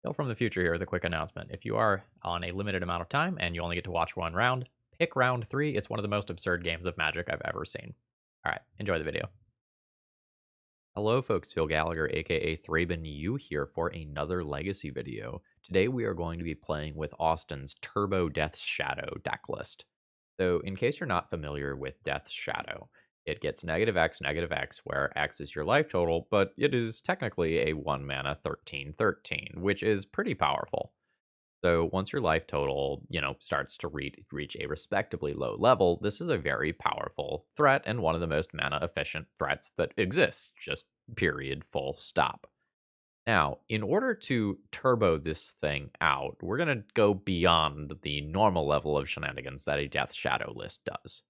Bill from the future here with a quick announcement. If you are on a limited amount of time and you only get to watch one round, pick round 3. It's one of the most absurd games of Magic I've ever seen. All right, enjoy the video. Hello, folks. Phil Gallagher, aka ThrabenU, here for another Legacy video. Today we are going to be playing with Austin's Turbo Death's Shadow deck list. So, in case you're not familiar with Death's Shadow, it gets -X, where X is your life total, but it is technically a 1 mana 13/13, which is pretty powerful. So once your life total, starts to reach a respectably low level, this is a very powerful threat and one of the most mana efficient threats that exists. Just period, full stop. Now, in order to turbo this thing out, we're going to go beyond the normal level of shenanigans that a Death Shadow list does.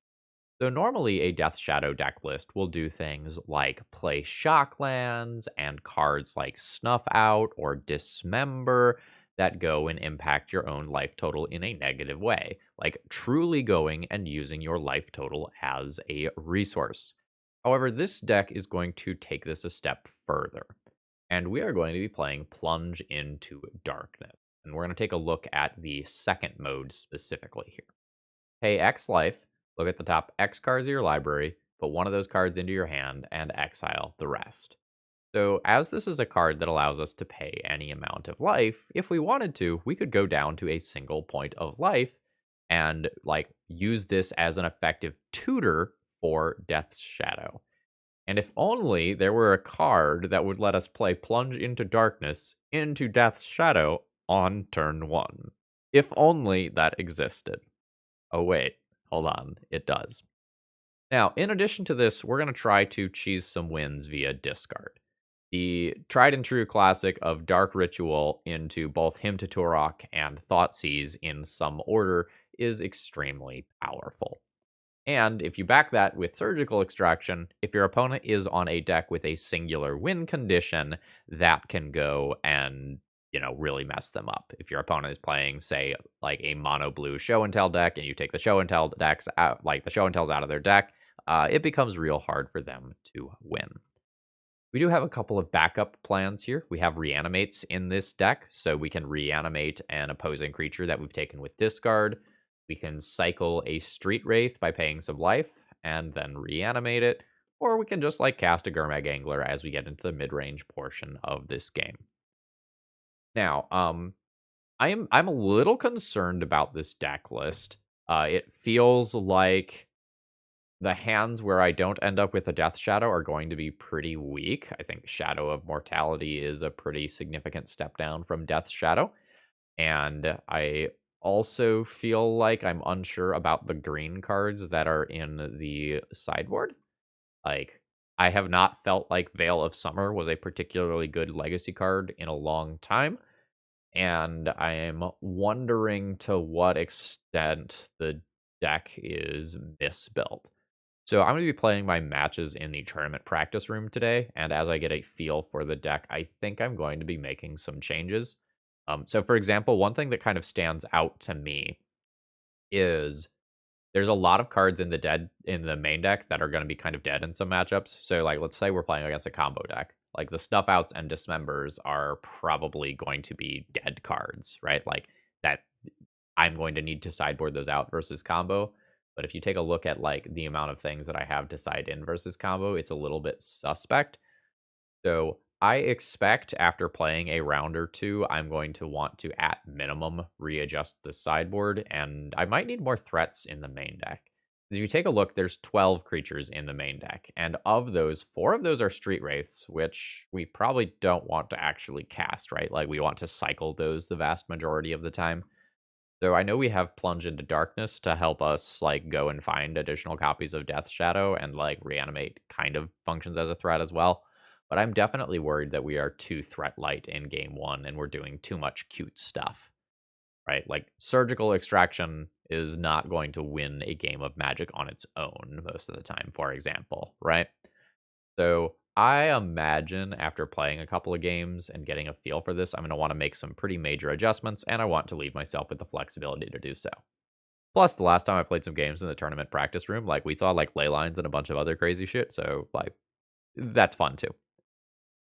So normally a Death Shadow deck list will do things like play Shocklands and cards like Snuff Out or Dismember that go and impact your own life total in a negative way, like truly going and using your life total as a resource. However, this deck is going to take this a step further, and we are going to be playing Plunge into Darkness. And we're going to take a look at the second mode specifically here. Pay X life, look at the top X cards of your library, put one of those cards into your hand, and exile the rest. So, as this is a card that allows us to pay any amount of life, if we wanted to, we could go down to a single point of life and use this as an effective tutor for Death's Shadow. And if only there were a card that would let us play Plunge into Darkness into Death's Shadow on turn 1. If only that existed. Oh, wait. Hold on. It does. Now, in addition to this, we're going to try to cheese some wins via discard. The tried and true classic of Dark Ritual into both Hymn to Turok and Thoughtseize in some order is extremely powerful. And if you back that with Surgical Extraction, if your opponent is on a deck with a singular win condition, that can go and really mess them up. If your opponent is playing, say, like a mono blue show and tell deck, and you take the show and tell decks out, like the show and tells out of their deck, it becomes real hard for them to win. We do have a couple of backup plans here. We have reanimates in this deck, so we can reanimate an opposing creature that we've taken with discard. We can cycle a Street Wraith by paying some life and then reanimate it, or we can just cast a Gurmag Angler as we get into the mid-range portion of this game. Now, I'm a little concerned about this deck list. It feels like the hands where I don't end up with a Death Shadow are going to be pretty weak. I think Shadow of Mortality is a pretty significant step down from Death Shadow. And I also feel like I'm unsure about the green cards that are in the sideboard. I have not felt like Veil of Summer was a particularly good legacy card in a long time. And I am wondering to what extent the deck is misbuilt. So I'm going to be playing my matches in the tournament practice room today, and as I get a feel for the deck, I think I'm going to be making some changes. So for example, one thing that kind of stands out to me is there's a lot of cards in the main deck that are going to be kind of dead in some matchups. So let's say we're playing against a combo deck. Like the Snuff Outs and Dismembers are probably going to be dead cards, right? Like that I'm going to need to sideboard those out versus combo. But if you take a look at the amount of things that I have to side in versus combo, it's a little bit suspect. So I expect after playing a round or two, I'm going to want to, at minimum, readjust the sideboard, and I might need more threats in the main deck. If you take a look, there's 12 creatures in the main deck, and of those, 4 of those are Street Wraiths, which we probably don't want to actually cast, right? We want to cycle those the vast majority of the time. So I know we have Plunge into Darkness to help us go and find additional copies of Death Shadow, and reanimate kind of functions as a threat as well. But I'm definitely worried that we are too threat light in game 1 and we're doing too much cute stuff. Right? Surgical Extraction is not going to win a game of Magic on its own most of the time, for example, right? So I imagine after playing a couple of games and getting a feel for this, I'm going to want to make some pretty major adjustments, and I want to leave myself with the flexibility to do so. Plus, the last time I played some games in the tournament practice room, we saw ley lines and a bunch of other crazy shit, so that's fun too.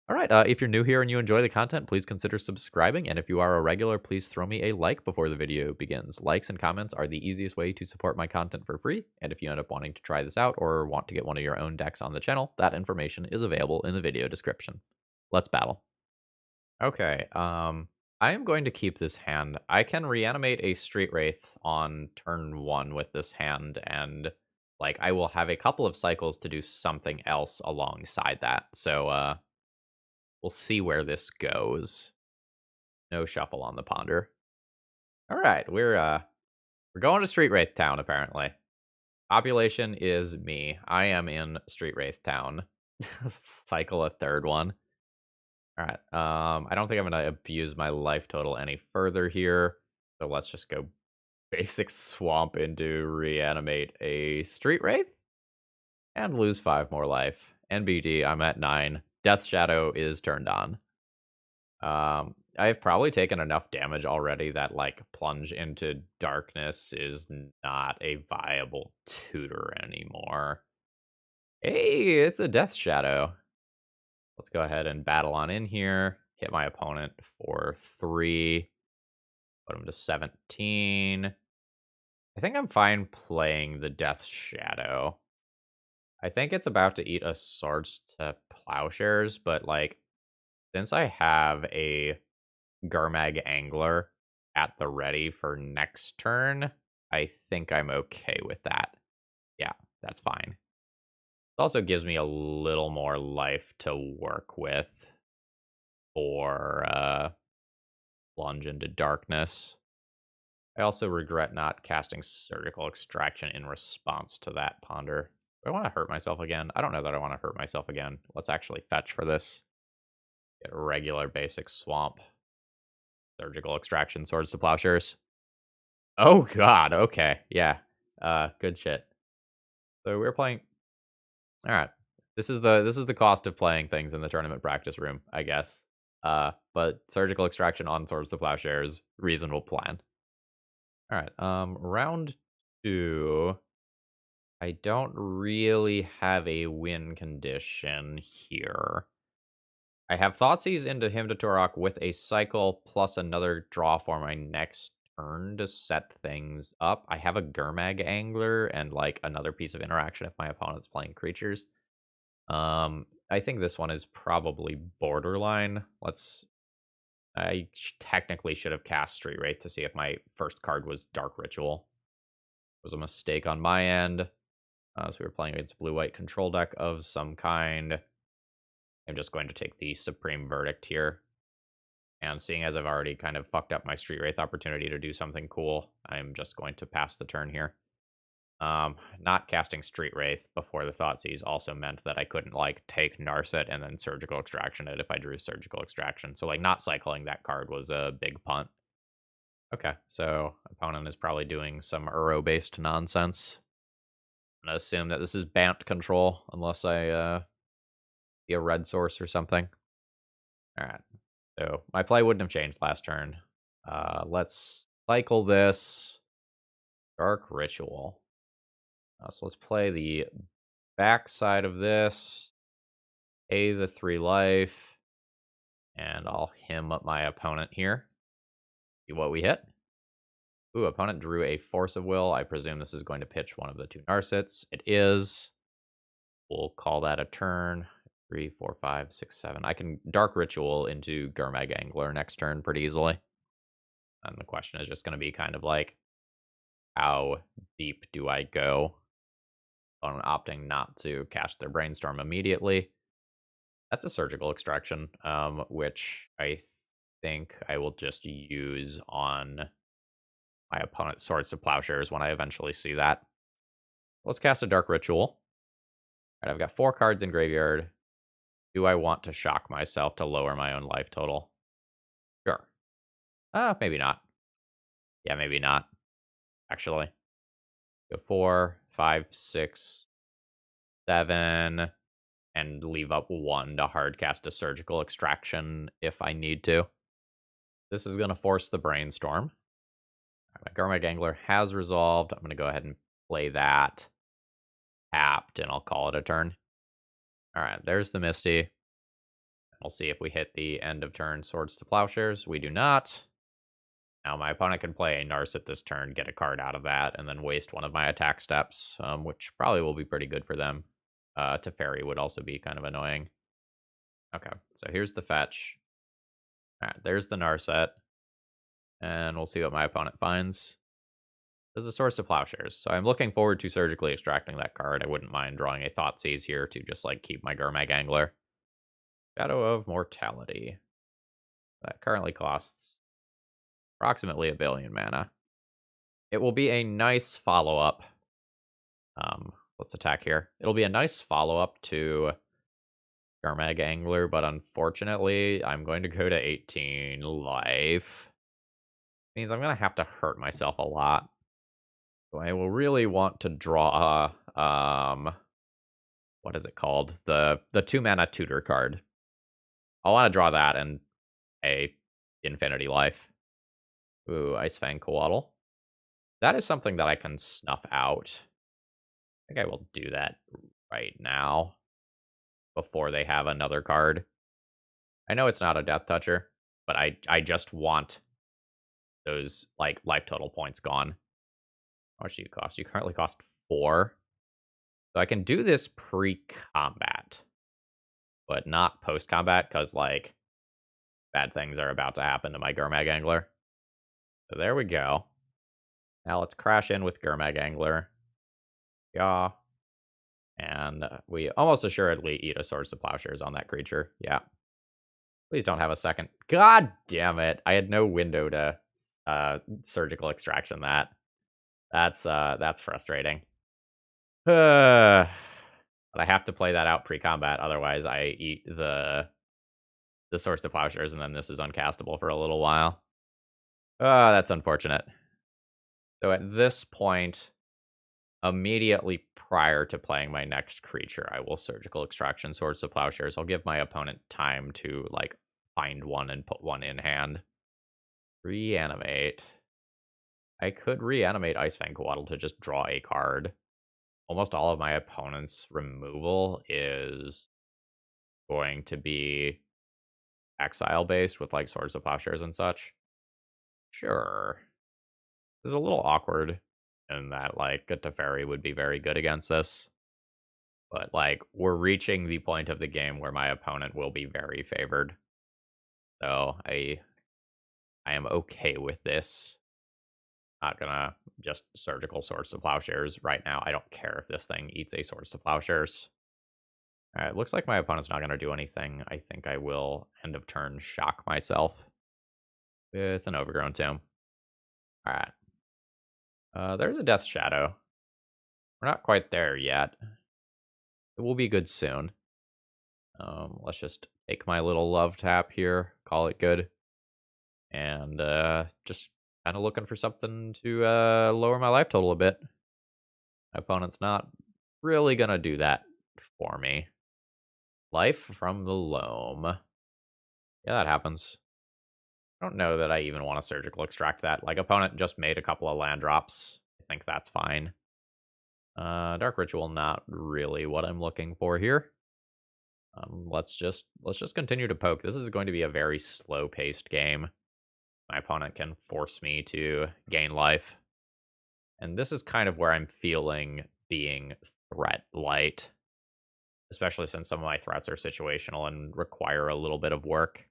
Alright, if you're new here and you enjoy the content, please consider subscribing, and if you are a regular, please throw me a like before the video begins. Likes and comments are the easiest way to support my content for free, and if you end up wanting to try this out or want to get one of your own decks on the channel, that information is available in the video description. Let's battle. Okay, I am going to keep this hand. I can reanimate a Street Wraith on turn 1 with this hand, and, like, I will have a couple of cycles to do something else alongside that, so, we'll see where this goes. No shuffle on the ponder. All right, we're going to Street Wraith Town apparently. Population is me. I am in Street Wraith Town. Cycle a third one. All right. I don't think I'm gonna abuse my life total any further here. So let's just go basic swamp into reanimate a Street Wraith and lose 5 more life. NBD, I'm at 9. Death Shadow is turned on. I've probably taken enough damage already that, like, Plunge into Darkness is not a viable tutor anymore. Hey, it's a Death Shadow. Let's go ahead and battle on in here. Hit my opponent for 3. Put him to 17. I think I'm fine playing the Death Shadow. I think it's about to eat a Swords to Plowshares, but, like, since I have a Gurmag Angler at the ready for next turn, I think I'm okay with that. Yeah, that's fine. It also gives me a little more life to work with for Plunge into Darkness. I also regret not casting Surgical Extraction in response to that ponder. Do I want to hurt myself again? I don't know that I want to hurt myself again. Let's actually fetch for this. Get a regular basic swamp. Surgical Extraction, Swords to Plowshares. Oh god, okay. Yeah. Good shit. So we're playing. Alright. This is the cost of playing things in the tournament practice room, I guess. But Surgical Extraction on Swords to Plowshares, reasonable plan. Alright, round 2. I don't really have a win condition here. I have Thoughtseize into Hymn to Torok with a cycle plus another draw for my next turn to set things up. I have a Gurmag Angler and, like, another piece of interaction if my opponent's playing creatures. I think this one is probably borderline. Technically should have cast Street Wraith to see if my first card was Dark Ritual. It was a mistake on my end. So we were playing against blue-white control deck of some kind. I'm just going to take the Supreme Verdict here. And seeing as I've already kind of fucked up my Street Wraith opportunity to do something cool, I'm just going to pass the turn here. Not casting Street Wraith before the Thoughtseize also meant that I couldn't, like, take Narset and then Surgical Extraction it if I drew Surgical Extraction. So, like, not cycling that card was a big punt. Okay, so opponent is probably doing some Uro-based nonsense. I'm gonna assume that this is Bant control, unless I be a red source or something. Alright. So my play wouldn't have changed last turn. Let's cycle this. Dark Ritual. So let's play the back side of this. Pay the 3 life. And I'll hymn up my opponent here. See what we hit. Ooh, opponent drew a Force of Will. I presume this is going to pitch one of the 2 Narsets. It is. We'll call that a turn. 3, 4, 5, 6, 7. I can Dark Ritual into Gurmag Angler next turn pretty easily. And the question is just going to be kind of like, how deep do I go? On opting not to cast their Brainstorm immediately. That's a Surgical Extraction, which I think I will just use on my opponent's Swords to Plowshares when I eventually see that. Let's cast a Dark Ritual. All right, I've got 4 cards in graveyard. Do I want to shock myself to lower my own life total? Sure. Maybe not. Yeah, maybe not. Actually. Go 4, 5, 6, 7, and leave up 1 to hardcast a Surgical Extraction if I need to. This is going to force the Brainstorm. My Gurmag Angler has resolved. I'm going to go ahead and play that. Tapped, and I'll call it a turn. All right, there's the Misty. We'll see if we hit the end of turn Swords to Plowshares. We do not. Now my opponent can play a Narset this turn, get a card out of that, and then waste one of my attack steps, which probably will be pretty good for them. Teferi would also be kind of annoying. Okay, so here's the fetch. All right, there's the Narset. And we'll see what my opponent finds. There's a Source of Plowshares, so I'm looking forward to surgically extracting that card. I wouldn't mind drawing a Thoughtseize here to just, like, keep my Gurmag Angler. Shadow of Mortality. That currently costs approximately 1 billion mana. It will be a nice follow-up. Let's attack here. It'll be a nice follow-up to Gurmag Angler, but unfortunately, I'm going to go to 18 life. Means I'm going to have to hurt myself a lot. So I will really want to draw, what is it called? The 2-mana tutor card. I want to draw that and a Infinity Life. Ooh, Icefang Coatl. That is something that I can snuff out. I think I will do that right now before they have another card. I know it's not a Death Toucher, but I just want those, like, life total points gone. How much do you cost? You currently cost 4. So I can do this pre-combat, but not post-combat, because, like, bad things are about to happen to my Gurmag Angler. So there we go. Now let's crash in with Gurmag Angler. Yeah. And we almost assuredly eat a Source of Plowshares on that creature. Yeah. Please don't have a second. God damn it. I had no window to surgical extraction that. That's frustrating. But I have to play that out pre-combat, otherwise I eat the Source to Plowshares, and then this is uncastable for a little while. That's unfortunate. So at this point, immediately prior to playing my next creature, I will Surgical Extraction Swords to Plowshares. I'll give my opponent time to, like, find one and put one in hand. Reanimate. I could reanimate Icefang Coatl to just draw a card. Almost all of my opponent's removal is going to be exile-based with, like, Swords of Plowshares and such. Sure. This is a little awkward in that, like, a Teferi would be very good against this. But, like, we're reaching the point of the game where my opponent will be very favored. So I am okay with this. Not gonna just Surgical Swords to Plowshares right now. I don't care if this thing eats a Swords to Plowshares. Alright, looks like my opponent's not gonna do anything. I think I will end of turn shock myself with an Overgrown Tomb. Alright. There's a Death Shadow. We're not quite there yet. It will be good soon. Let's just take my little love tap here, call it good. And just kind of looking for something to lower my life total a bit. My opponent's not really going to do that for me. Life from the Loam. Yeah, that happens. I don't know that I even want to Surgical Extract that. Like, opponent just made a couple of land drops. I think that's fine. Dark Ritual, not really what I'm looking for here. Let's just continue to poke. This is going to be a very slow-paced game. My opponent can force me to gain life. And this is kind of where I'm feeling being threat light. Especially since some of my threats are situational and require a little bit of work.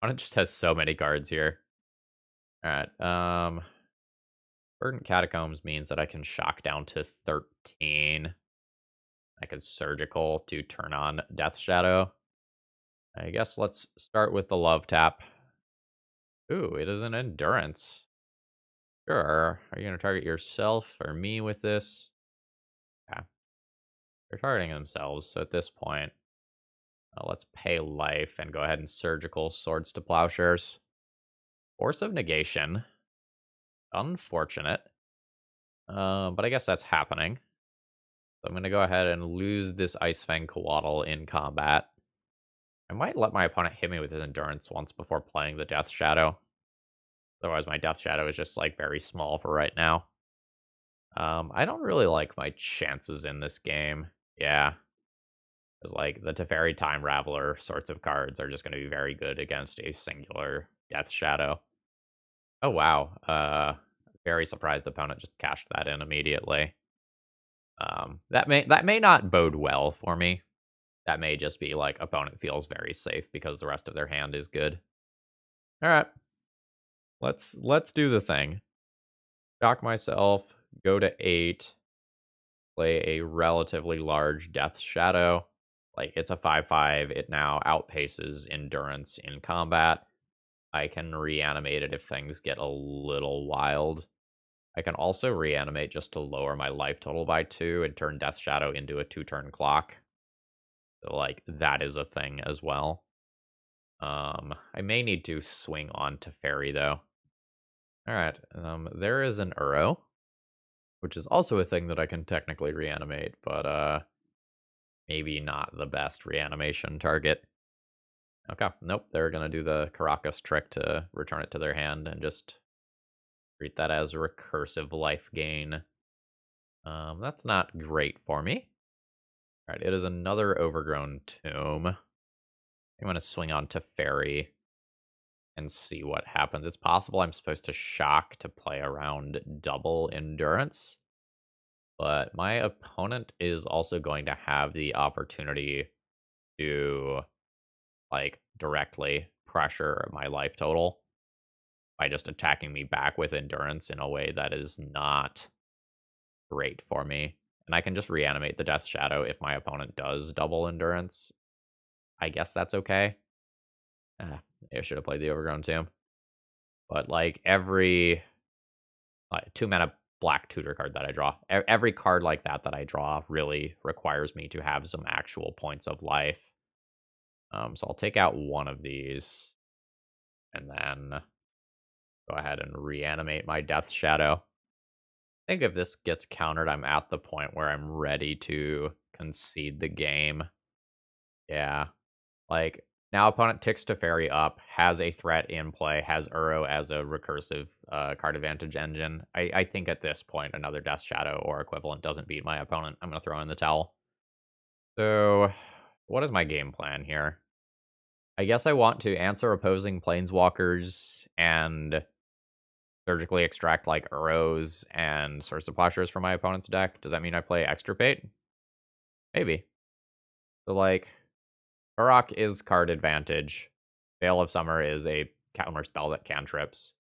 Opponent just has so many cards here. Alright, Verdant Catacombs means that I can shock down to 13. I could Surgical to turn on Death Shadow. I guess let's start with the Love Tap. Ooh, it is an Endurance. Sure. Are you going to target yourself or me with this? Yeah. They're targeting themselves, so at this point, let's pay life and go ahead and Surgical Swords to Plowshares. Force of Negation. Unfortunate. But I guess that's happening. So I'm going to go ahead and lose this Icefang Coatl in combat. I might let my opponent hit me with his Endurance once before playing the Death Shadow. Otherwise, my Death Shadow is just, like, very small for right now. I don't really like my chances in this game. Yeah. Because, like, the Teferi Time Raveler sorts of cards are just going to be very good against a singular Death Shadow. Oh, wow. Very surprised the opponent just cashed that in immediately. That may not bode well for me. That may just be like opponent feels very safe because the rest of their hand is good. All right. Let's do the thing. Shock myself, go to 8, play a relatively large Death Shadow. Like, it's a 5/5. It now outpaces Endurance in combat. I can reanimate it if things get a little wild. I can also reanimate just to lower my life total by 2 and turn Death Shadow into a 2-turn clock. So, like, that is a thing as well. I may need to swing on to Fairy, though. Alright, there is an Uro, which is also a thing that I can technically reanimate, but, maybe not the best reanimation target. Okay, nope, they're gonna do the Caracas trick to return it to their hand and just treat that as a recursive life gain. That's not great for me. Alright, it is another Overgrown Tomb. I'm gonna swing on to Fairy and see what happens. It's possible I'm supposed to shock to play around double Endurance, but my opponent is also going to have the opportunity to, like, directly pressure my life total by just attacking me back with Endurance in a way that is not great for me. And I can just reanimate the Death Shadow if my opponent does double Endurance. I guess that's okay. I should have played the Overgrown Tomb. But, like, every 2-mana black tutor card that I draw, every card like that that I draw really requires me to have some actual points of life. So I'll take out one of these and then go ahead and reanimate my Death Shadow. I think if this gets countered, I'm at the point where I'm ready to concede the game. Yeah. Like, now opponent ticks to Fairy up, has a threat in play, has Uro as a recursive card advantage engine. I think at this point, another Death Shadow or equivalent doesn't beat my opponent. I'm going to throw in the towel. So, what is my game plan here? I guess I want to answer opposing Planeswalkers and surgically extract, like, Uros and Swords of Plowshares from my opponent's deck. Does that mean I play Extirpate? Maybe. So, like, Urok is card advantage. Veil of Summer is a counter spell that cantrips.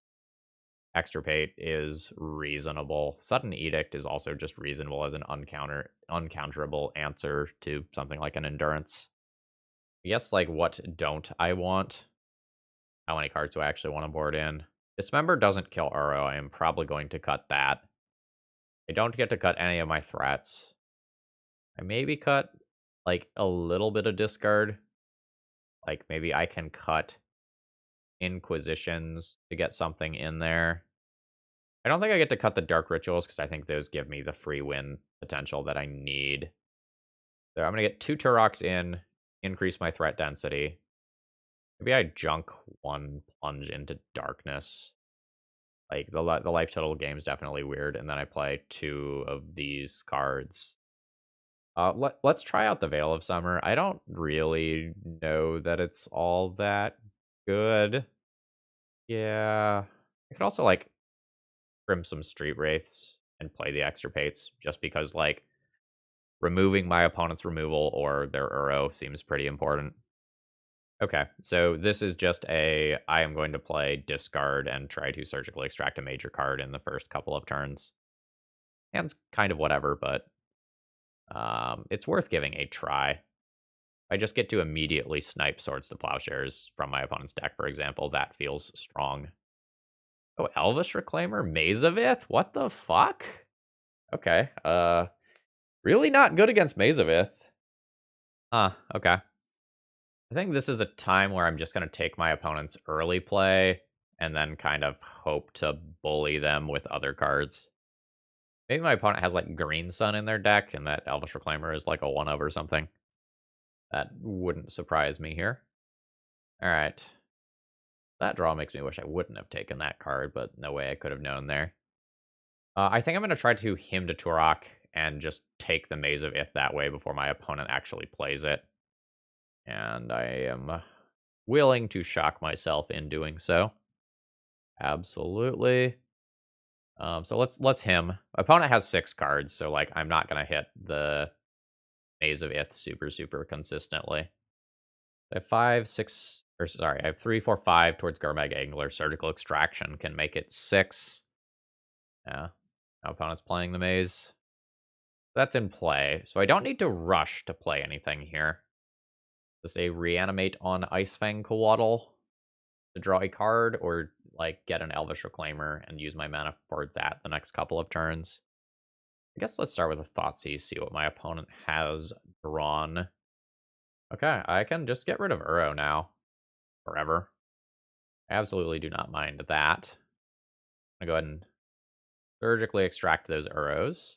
Extirpate is reasonable. Sudden Edict is also just reasonable as an uncounterable answer to something like an Endurance. I guess, like, what don't I want? How many cards do I actually want to board in? Dismember doesn't kill Uro. I am probably going to cut that. I don't get to cut any of my threats. I maybe cut, like, a little bit of discard. Like, maybe I can cut Inquisitions to get something in there. I don't think I get to cut the Dark Rituals because I think those give me the free win potential that I need. So I'm going to get 2 Turoks in, increase my threat density. Maybe I junk 1 Plunge into Darkness. Like, the life total game is definitely weird, and then I play 2 of these cards. Let's try out the Veil of Summer. I don't really know that it's all that good. Yeah. I could also, like, trim some Street Wraiths and play the Extirpates, just because, like, removing my opponent's removal or their Uro seems pretty important. Okay, so this is just I am going to play discard and try to surgically extract a major card in the first couple of turns. Hand's kind of whatever, but it's worth giving a try. I just get to immediately snipe Swords to Plowshares from my opponent's deck, for example. That feels strong. Oh, Elvish Reclaimer? Mazavith? What the fuck? Okay, really not good against Mazavith. Huh, okay. I think this is a time where I'm just going to take my opponent's early play and then kind of hope to bully them with other cards. Maybe my opponent has, like, Green Sun in their deck and that Elvish Reclaimer is like a 1-of or something. That wouldn't surprise me here. Alright. That draw makes me wish I wouldn't have taken that card, but no way I could have known there. I think I'm going to try to Hymn to Turok and just take the Maze of Ith that way before my opponent actually plays it. And I am willing to shock myself in doing so. Absolutely. So let's him. Opponent has 6 cards, so like I'm not gonna hit the Maze of Ith super consistently. I have 5, 6, or sorry, I have 3, 4, 5 towards Gurmag Angler. Surgical Extraction can make it 6. Yeah. Now opponent's playing the maze. That's in play, so I don't need to rush to play anything here. Just a reanimate on Icefang Coatl to draw a card, or like get an Elvish Reclaimer and use my mana for that the next couple of turns. I guess let's start with a Thoughtseize, see what my opponent has drawn. Okay, I can just get rid of Uro now. Forever. I absolutely do not mind that. I'm gonna go ahead and surgically extract those Uros.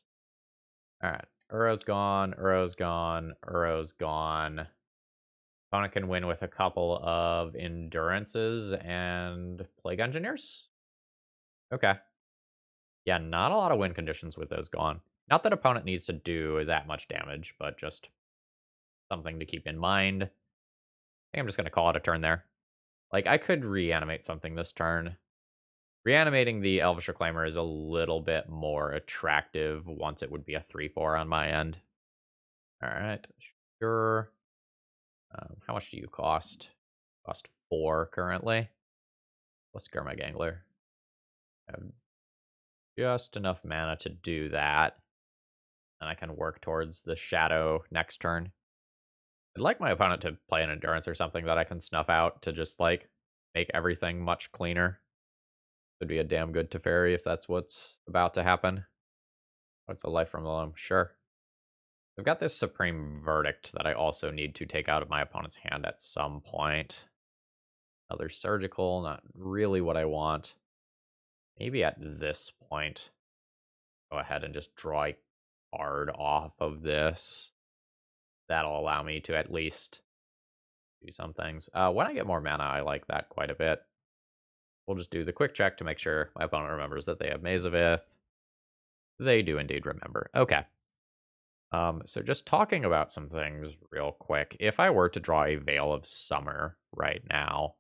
Alright, Uro's gone, Uro's gone, Uro's gone. Opponent can win with a couple of Endurances and Plague Engineers. Okay. Yeah, not a lot of win conditions with those gone. Not that opponent needs to do that much damage, but just something to keep in mind. I think I'm just going to call it a turn there. Like, I could reanimate something this turn. Reanimating the Elvish Reclaimer is a little bit more attractive once it would be a 3/4 on my end. Alright, sure. How much do you cost? Cost 4 currently. Let's go my Gangler. I have just enough mana to do that. And I can work towards the Shadow next turn. I'd like my opponent to play an Endurance or something that I can snuff out to just, like, make everything much cleaner. Could be a damn good Teferi if that's what's about to happen. What's a Life from the Loam? Sure. I've got this Supreme Verdict that I also need to take out of my opponent's hand at some point. Another Surgical, not really what I want. Maybe at this point, go ahead and just draw a card off of this. That'll allow me to at least do some things. When I get more mana, I like that quite a bit. We'll just do the quick check to make sure my opponent remembers that they have Maze of Ith. They do indeed remember. Okay. So just talking about some things real quick. If I were to draw a Veil of Summer right now,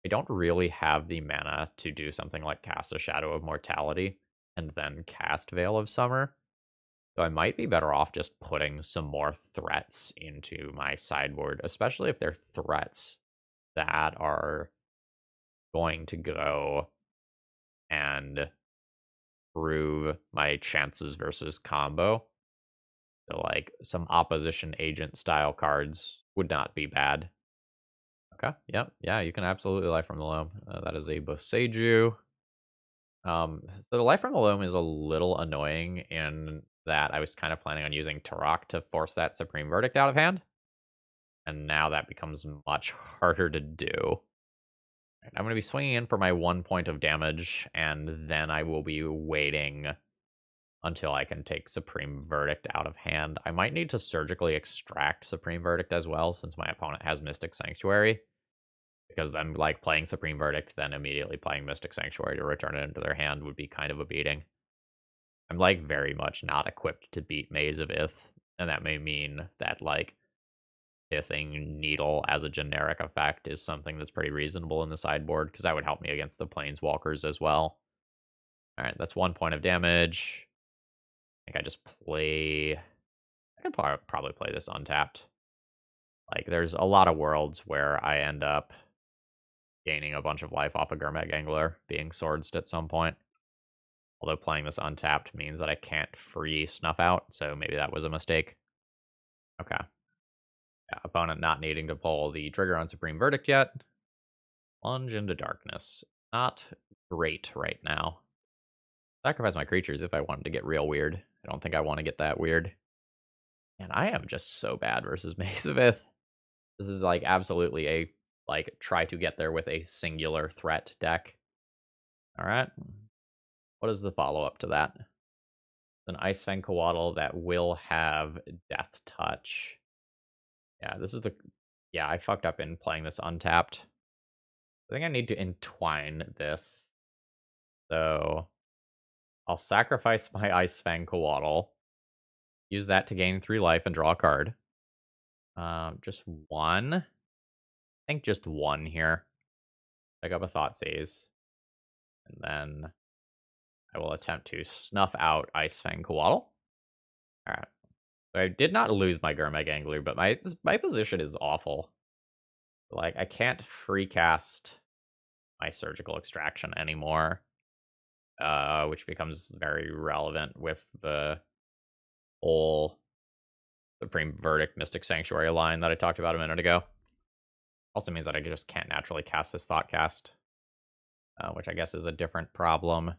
I don't really have the mana to do something like cast a Shadow of Mortality and then cast Veil of Summer. So I might be better off just putting some more threats into my sideboard, especially if they're threats that are going to go and prove my chances versus combo. So, like, some opposition agent style cards would not be bad. Okay, yep, yeah, you can absolutely Life from the Loam. That is a Boseiju. So the Life from the Loam is a little annoying in that I was kind of planning on using Turok to force that Supreme Verdict out of hand. And now that becomes much harder to do. I'm going to be swinging in for my 1 point of damage, and then I will be waiting until I can take Supreme Verdict out of hand. I might need to surgically extract Supreme Verdict as well, since my opponent has Mystic Sanctuary. Because then, like, playing Supreme Verdict, then immediately playing Mystic Sanctuary to return it into their hand would be kind of a beating. I'm, like, very much not equipped to beat Maze of Ith, and that may mean that, like, Ithing Needle as a generic effect is something that's pretty reasonable in the sideboard, because that would help me against the Planeswalkers as well. Alright, that's 1 point of damage. I think I just play... I could probably play this untapped. Like, there's a lot of worlds where I end up gaining a bunch of life off a Gurmag Angler, being swordsed at some point. Although playing this untapped means that I can't free Snuff Out, so maybe that was a mistake. Okay. Yeah, opponent not needing to pull the trigger on Supreme Verdict yet. Plunge into Darkness. Not great right now. Sacrifice my creatures if I wanted to get real weird. I don't think I want to get that weird. And I am just so bad versus Maze of Ith. This is like absolutely a like try to get there with a singular threat deck. All right. What is the follow-up to that? An Icefang Coatl that will have Death Touch. Yeah, this is the... Yeah, I fucked up in playing this untapped. I think I need to entwine this. So I'll sacrifice my Icefang Coatl. Use that to gain 3 life and draw a card. Just one. I think just one here. Pick up a Thoughtseize. And then I will attempt to snuff out Ice Fang Coatl. Alright. So I did not lose my Gurmag Angler, but my position is awful. Like, I can't free cast my Surgical Extraction anymore. Which becomes very relevant with the whole Supreme Verdict Mystic Sanctuary line that I talked about a minute ago. Also means that I just can't naturally cast this Thoughtcast, which I guess is a different problem.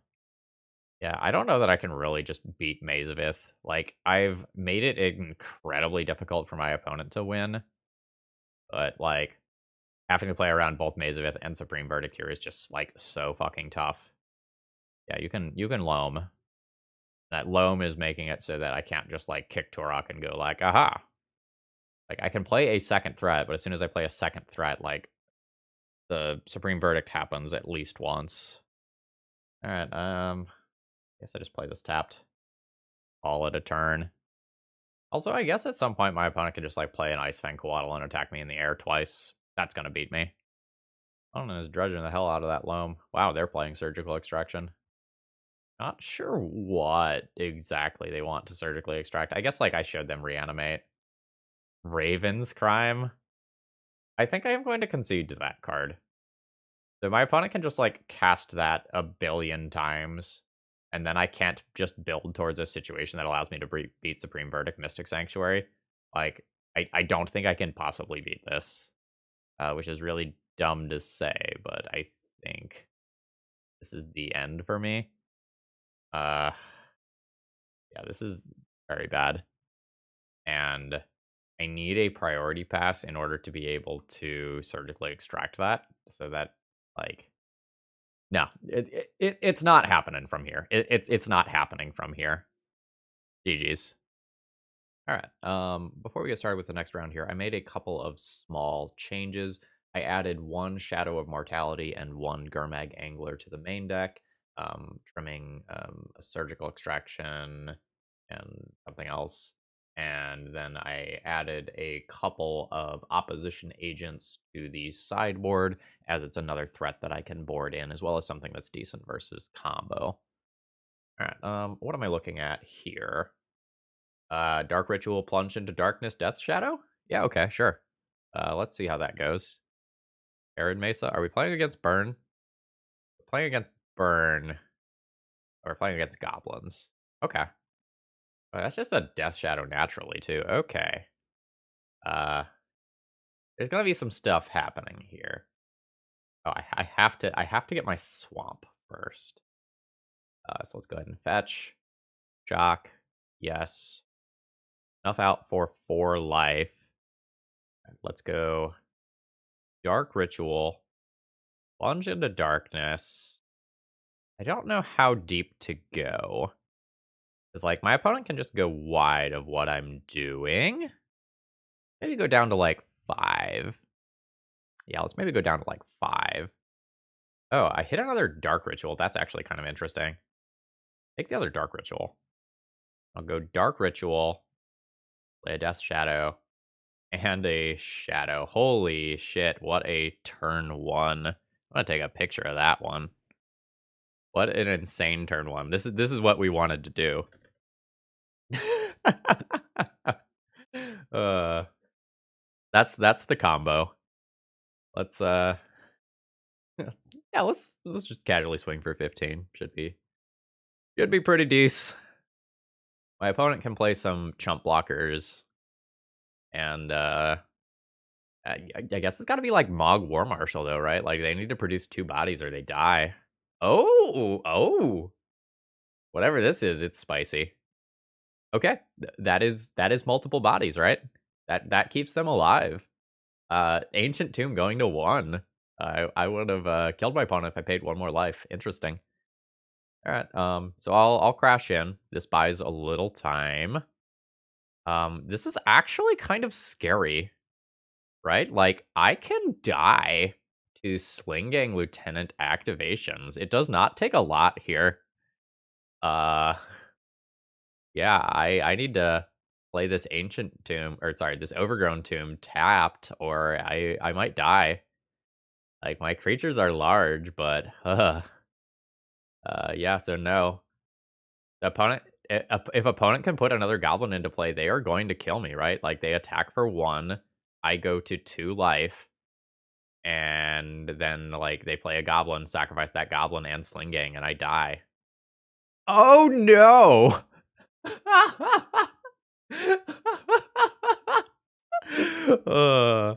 Yeah, I don't know that I can really just beat Mazavith. Like, I've made it incredibly difficult for my opponent to win, but, like, having to play around both Mazavith and Supreme Verdict here is just, like, so fucking tough. Yeah, you can loam. That loam is making it so that I can't just, like, kick Turok and go, like, aha! Like, I can play a second threat, but as soon as I play a second threat, like, the Supreme Verdict happens at least once. Alright, guess I just play this tapped. Call it a turn. Also, I guess at some point my opponent could just, like, play an Ice Fang Coatl and attack me in the air twice. That's gonna beat me. Opponent is dredging the hell out of that loam. Wow, they're playing Surgical Extraction. Not sure what exactly they want to surgically extract. I guess, like, I showed them Reanimate. Raven's Crime? I think I am going to concede to that card. So my opponent can just, like, cast that a billion times, and then I can't just build towards a situation that allows me to beat Supreme Verdict Mystic Sanctuary. Like, I don't think I can possibly beat this, which is really dumb to say, but I think this is the end for me. Yeah, this is very bad. And I need a priority pass in order to be able to surgically extract that, so that, like, no, it's not happening from here. It's not happening from here. GG's. All right. Before we get started with the next round here, I made a couple of small changes. I added one Shadow of Mortality and one Gurmag Angler to the main deck, trimming a Surgical Extraction and something else. And then I added a couple of opposition agents to the sideboard, as it's another threat that I can board in, as well as something that's decent versus combo. All right, what am I looking at here? Dark Ritual, Plunge into Darkness, Death Shadow? Yeah, okay, sure. Let's see how that goes. Arid Mesa, are we playing against Burn? We're playing against Burn. Or we're playing against Goblins. Okay. That's just a Death Shadow naturally, too. Okay. There's gonna be some stuff happening here. Oh, I have to get my swamp first. So let's go ahead and fetch. Jock. Yes. Enough out for 4 life. Let's go Dark Ritual. Plunge into Darkness. I don't know how deep to go. It's like my opponent can just go wide of what I'm doing. Maybe go down to like 5. Yeah, let's maybe go down to like 5. Oh, I hit another Dark Ritual. That's actually kind of interesting. Take the other Dark Ritual. I'll go Dark Ritual, play a Death Shadow, and a Shadow. Holy shit, what a turn 1. I'm gonna take a picture of that one. What an insane turn 1. This is what we wanted to do. uh that's the combo. Let's yeah, let's just casually swing for 15. Should be pretty decent. My opponent can play some chump blockers, and I guess it's got to be like Mog War Marshal though, right? Like they need to produce 2 bodies or they die. Oh, whatever this is, it's spicy. Okay, that is multiple bodies, right? That keeps them alive. Ancient Tomb going to 1. I would have killed my opponent if I paid 1 more life. Interesting. All right. So I'll crash in. This buys a little time. This is actually kind of scary, right? Like I can die to Sling Gang Lieutenant activations. It does not take a lot here. Uh, yeah, I need to play this ancient tomb, or sorry, this overgrown tomb tapped, or I might die. Like, my creatures are large, but, yeah, so no. The opponent if opponent can put another goblin into play, they are going to kill me, right? Like, they attack for 1, I go to 2 life, and then, like, they play a goblin, sacrifice that goblin and Sling Gang, and I die. Oh, no! uh,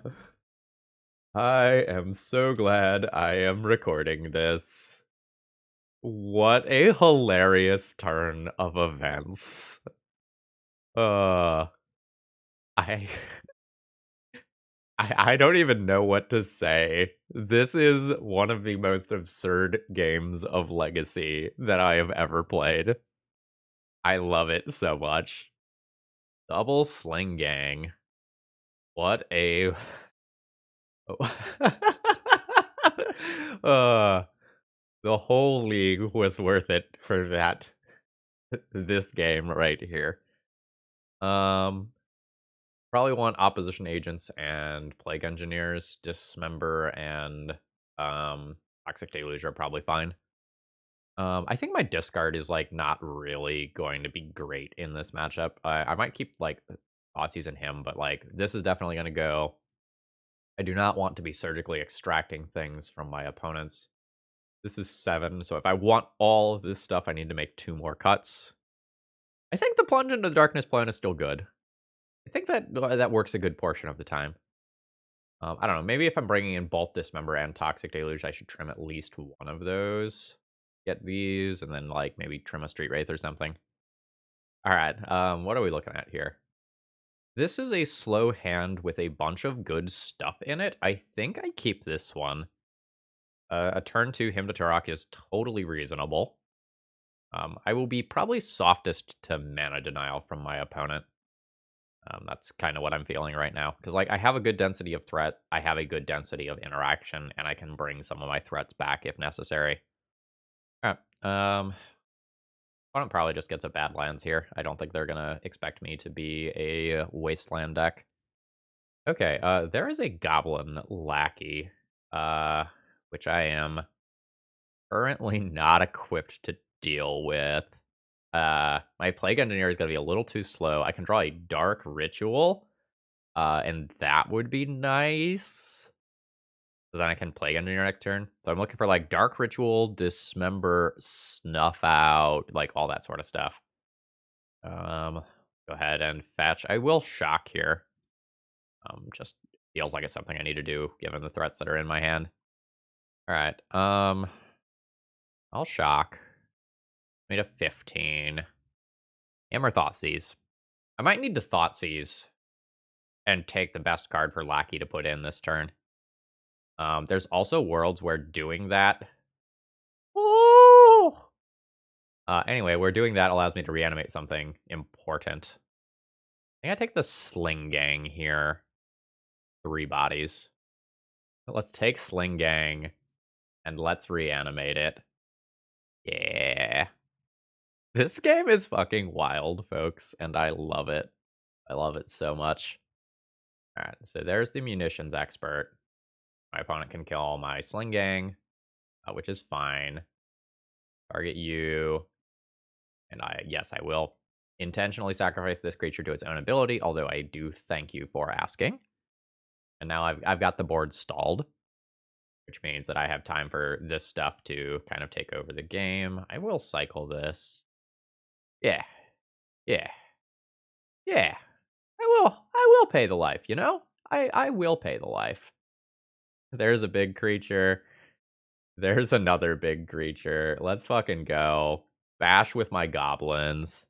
I am so glad I am recording this. What a hilarious turn of events. Uh, I I don't even know what to say. This is one of the most absurd games of Legacy that I have ever played. I love it so much. Double Sling Gang. What a uh, the whole league was worth it for this game right here. Probably want opposition agents and plague engineers, dismember and toxic deluge are probably fine. I think my discard is like not really going to be great in this matchup. I might keep like Aussies and him, but like this is definitely going to go. I do not want to be surgically extracting things from my opponents. This is 7, so if I want all of this stuff, I need to make 2 more cuts. I think the Plunge into the Darkness plan is still good. I think that works a good portion of the time. I don't know, maybe if I'm bringing in both Dismember and Toxic Deluge, I should trim at least one of those. Get these, and then, like, maybe trim a Street Wraith or something. Alright, what are we looking at here? This is a slow hand with a bunch of good stuff in it. I think I keep this one. A turn 2 Hymn to Turok is totally reasonable. I will be probably softest to Mana Denial from my opponent. That's kind of what I'm feeling right now. Because, like, I have a good density of threat, I have a good density of interaction, and I can bring some of my threats back if necessary. Alright, opponent probably just gets a Badlands here. I don't think they're gonna expect me to be a Wasteland deck. Okay, there is a Goblin Lackey, which I am currently not equipped to deal with. My Plague Engineer is gonna be a little too slow. I can draw a Dark Ritual, and that would be nice. Then I can Plague Engineer next turn. So I'm looking for, like, Dark Ritual, Dismember, Snuff Out, like, all that sort of stuff. Go ahead and fetch. I will Shock here. Just feels like it's something I need to do, given the threats that are in my hand. Alright, I'll Shock. Made a 15. Hammer Thoughtseize. I might need to Thoughtseize and take the best card for Lackey to put in this turn. There's also worlds where doing that... Oh! Anyway, where doing that allows me to reanimate something important. I think I take the Sling Gang here. 3 bodies. Let's take Sling Gang, and let's reanimate it. Yeah. This game is fucking wild, folks, and I love it. I love it so much. Alright, so there's the Munitions Expert. My opponent can kill my Sling Gang, which is fine. Target you. And yes, I will intentionally sacrifice this creature to its own ability, although I do thank you for asking. And now I've got the board stalled, which means that I have time for this stuff to kind of take over the game. I will cycle this. Yeah. Yeah. Yeah. I will pay the life, you know? I will pay the life. There's a big creature. There's another big creature. Let's fucking go. Bash with my goblins.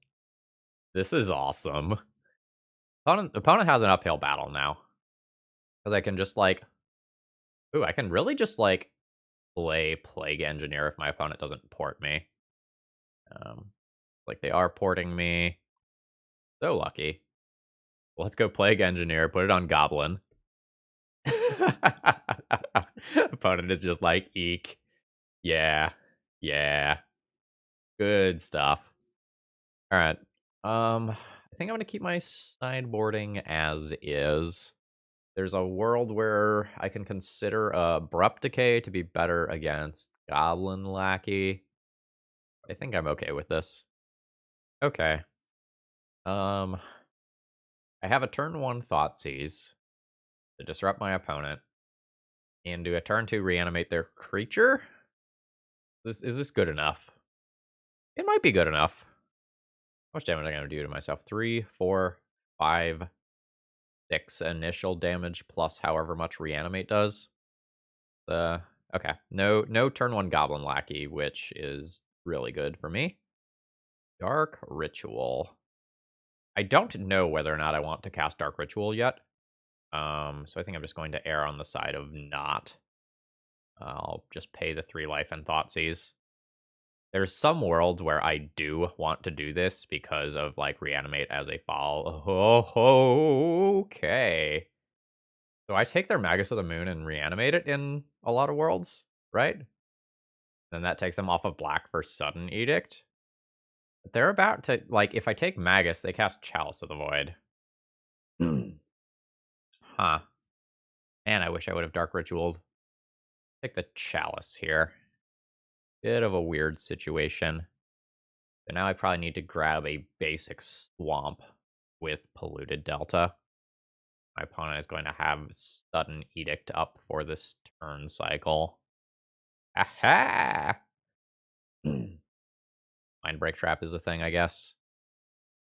This is awesome. Opponent has an uphill battle now. Because I can just, like... Ooh, I can really just, like, play Plague Engineer if my opponent doesn't port me. Like, they are porting me. So lucky. Let's go Plague Engineer, put it on Goblin. Opponent is just like, eek. Yeah. Yeah. Good stuff. Alright. I think I'm going to keep my sideboarding as is. There's a world where I can consider Abrupt Decay to be better against Goblin Lackey. I think I'm okay with this. Okay. I have a turn 1 Thoughtseize to disrupt my opponent, and do a turn 2 reanimate their creature? Is this good enough? It might be good enough. How much damage am I going to do to myself? 3, 4, 5, 6 initial damage plus however much reanimate does. Okay. No turn 1 Goblin Lackey, which is really good for me. Dark Ritual. I don't know whether or not I want to cast Dark Ritual yet. So I think I'm just going to err on the side of not. I'll just pay the 3 life and Thoughtseize. There's some worlds where I do want to do this because of, like, Reanimate as a fall. Oh, okay. So I take their Magus of the Moon and reanimate it in a lot of worlds, right? Then that takes them off of black for Sudden Edict. But they're about to, like, if I take Magus, they cast Chalice of the Void. Huh. Man, I wish I would have Dark Ritualed. Take the Chalice here. Bit of a weird situation. So now I probably need to grab a basic Swamp with Polluted Delta. My opponent is going to have Sudden Edict up for this turn cycle. Aha! Mindbreak Trap is a thing, I guess.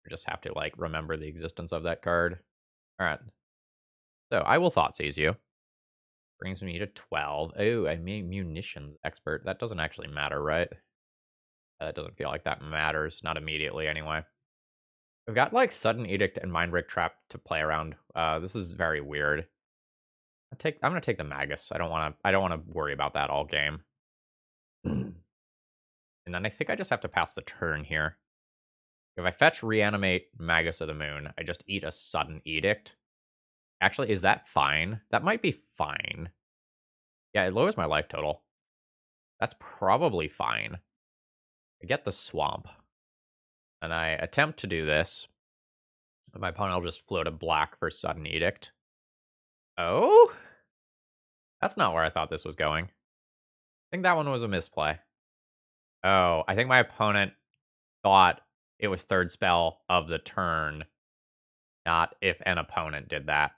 We just have to, like, remember the existence of that card. Alright. So, I will Thoughtseize you. Brings me to 12. Oh, I mean Munitions Expert. That doesn't actually matter, right? That doesn't feel like that matters. Not immediately, anyway. I've got, like, Sudden Edict and Mindbreak Trap to play around. This is very weird. I'm gonna take the Magus. I don't wanna worry about that all game. And then I think I just have to pass the turn here. If I fetch Reanimate Magus of the Moon, I just eat a Sudden Edict. Actually, is that fine? That might be fine. Yeah, it lowers my life total. That's probably fine. I get the Swamp. And I attempt to do this. My opponent will just float a black for Sudden Edict. Oh? That's not where I thought this was going. I think that one was a misplay. Oh, I think my opponent thought it was third spell of the turn, not if an opponent did that.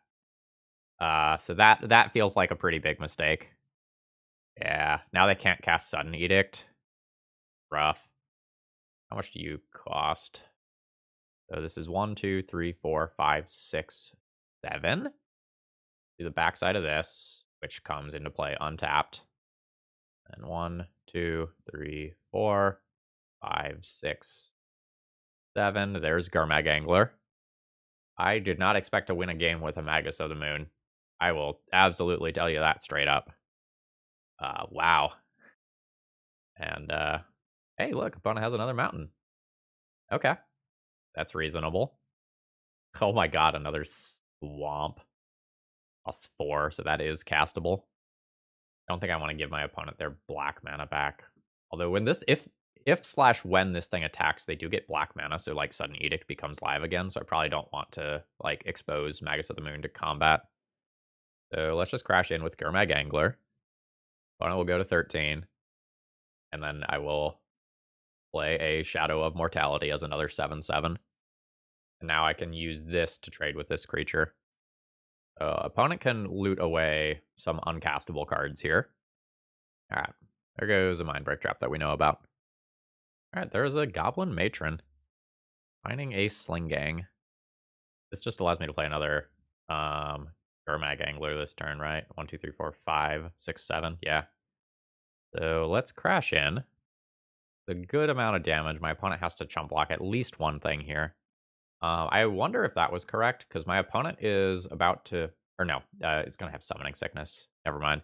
So that feels like a pretty big mistake. Yeah, now they can't cast Sudden Edict. Rough. How much do you cost? So this is 1, 2, 3, 4, 5, 6, 7. Do the backside of this, which comes into play untapped. And 1, 2, 3, 4, 5, 6, 7. There's Gurmag Angler. I did not expect to win a game with a Magus of the Moon. I will absolutely tell you that straight up. Wow. And, hey, look, opponent has another mountain. Okay. That's reasonable. Oh my god, another Swamp. +4, so that is castable. I don't think I want to give my opponent their black mana back. Although when this, if/when this thing attacks, they do get black mana, so, like, Sudden Edict becomes live again, so I probably don't want to, like, expose Magus of the Moon to combat. So let's just crash in with Gurmag Angler. Opponent will go to 13. And then I will play a Shadow of Mortality as another 7/7. And now I can use this to trade with this creature. Opponent can loot away some uncastable cards here. Alright, there goes a Mindbreak Trap that we know about. Alright, there's a Goblin Matron. Finding a Sling Gang. This just allows me to play another Gurmag Angler this turn, right? 1, 2, 3, 4, 5, 6, 7. Yeah. So let's crash in. A good amount of damage. My opponent has to chump block at least one thing here. I wonder if that was correct, because my opponent is about to... Or no, it's going to have Summoning Sickness. Never mind.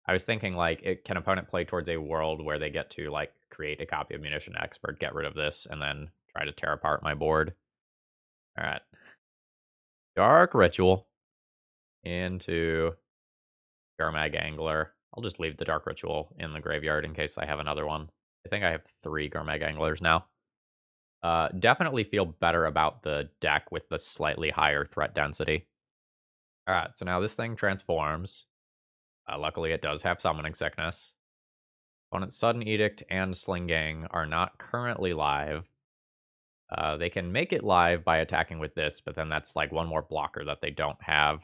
I was thinking, like, can opponent play towards a world where they get to, like, create a copy of Munition Expert, get rid of this, and then try to tear apart my board? Alright. Dark Ritual into Gurmag Angler. I'll just leave the Dark Ritual in the graveyard in case I have another one. I think I have 3 Gurmag Anglers now. Definitely feel better about the deck with the slightly higher threat density. Alright, so now this thing transforms. Luckily, it does have Summoning Sickness. Opponent's Sudden Edict and Sling Gang are not currently live. They can make it live by attacking with this, but then that's like one more blocker that they don't have.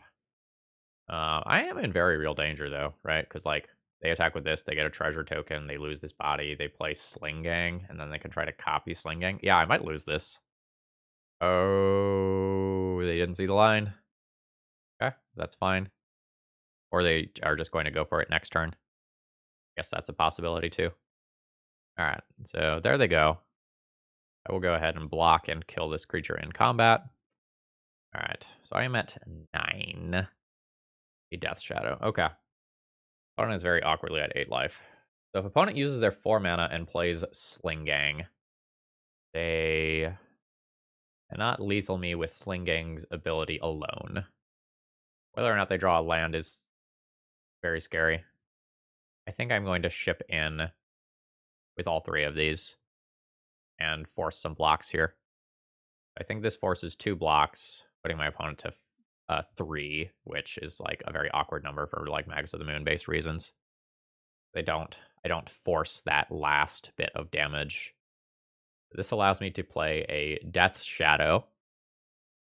I am in very real danger, though, right? Because, like, they attack with this, they get a treasure token, they lose this body, they play Sling Gang, and then they can try to copy Sling Gang. Yeah, I might lose this. Oh, they didn't see the line. Okay, that's fine. Or they are just going to go for it next turn. Guess that's a possibility, too. Alright, so there they go. I will go ahead and block and kill this creature in combat. Alright, so I am at 9. A Death Shadow. Okay. Opponent is very awkwardly at 8 life. So if opponent uses their 4 mana and plays Sling Gang, they cannot lethal me with Sling Gang's ability alone. Whether or not they draw a land is very scary. I think I'm going to ship in with all 3 of these and force some blocks here. I think this forces 2 blocks, putting my opponent to 3, which is like a very awkward number for like Magus of the Moon based reasons. I don't force that last bit of damage. This allows me to play a Death Shadow,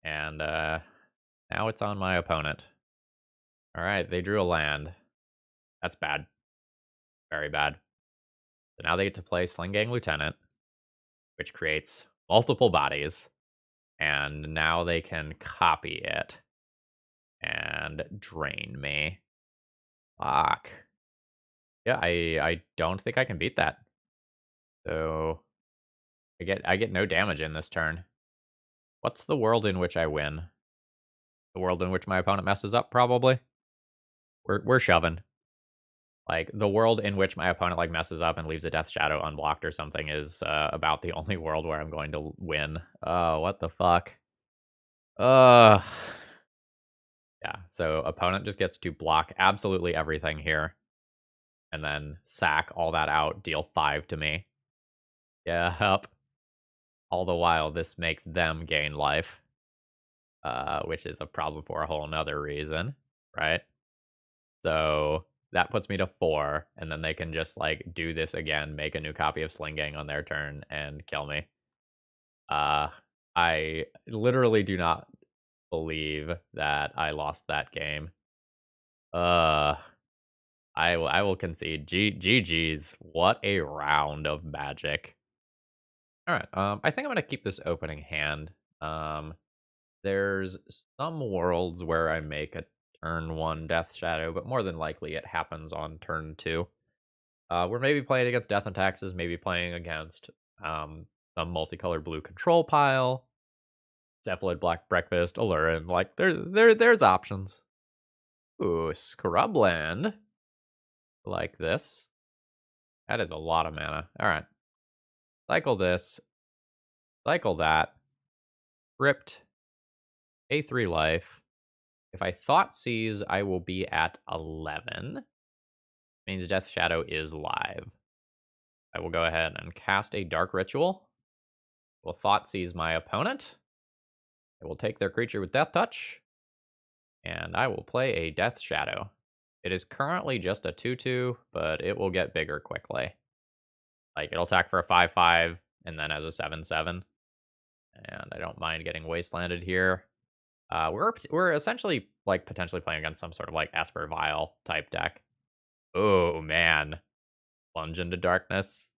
and now it's on my opponent. All right, they drew a land. That's bad. Very bad. So now they get to play Sling Gang Lieutenant, which creates multiple bodies, and now they can copy it and drain me. Fuck. Yeah, I don't think I can beat that. So I get no damage in this turn. What's the world in which I win? The world in which my opponent messes up, probably. We're shoving. Like, the world in which my opponent like messes up and leaves a Death Shadow unblocked or something is about the only world where I'm going to win. Oh, what the fuck? Uh Yeah, so opponent just gets to block absolutely everything here. And then sack all that out, deal 5 to me. Yeah, up. All the while, this makes them gain life. Which is a problem for a whole nother reason, right? So that puts me to 4, and then they can just like do this again, make a new copy of Sling Gang on their turn, and kill me. Uh, I literally do not believe that I lost that game. Uh, I will concede. GG's. What a round of Magic. All right. I think I'm gonna keep this opening hand. Um, There's some worlds where I make a turn 1 Death Shadow, but more than likely it happens on turn 2. We're maybe playing against Death and Taxes, maybe playing against some multicolored blue control pile, Cephalid Black Breakfast, Alurin. Like there's options. Ooh, Scrubland. Like this. That is a lot of mana. Alright. Cycle this. Cycle that. Ripped. A3 life. If I Thought Seize, I will be at 11. Means Death Shadow is live. I will go ahead and cast a Dark Ritual. Will Thought Seize my opponent. I will take their creature with Death Touch. And I will play a Death Shadow. It is currently just a 2/2, but it will get bigger quickly. Like, it'll attack for a 5/5, and then as a 7/7. And I don't mind getting wastelanded here. We're essentially like potentially playing against some sort of like Esper Vial type deck. Oh man, Plunge into Darkness.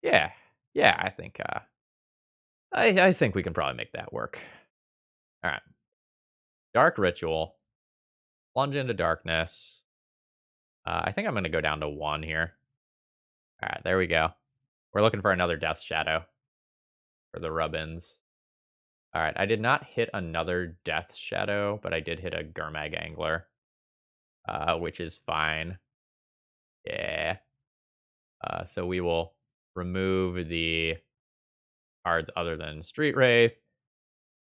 Yeah, yeah. I think we can probably make that work. All right, Dark Ritual, Plunge into Darkness. I think I'm gonna go down to 1 here. All right, there we go. We're looking for another Death Shadow for the rub-ins. All right, I did not hit another Death Shadow, but I did hit a Gurmag Angler, which is fine. Yeah. So we will remove the cards other than Street Wraith.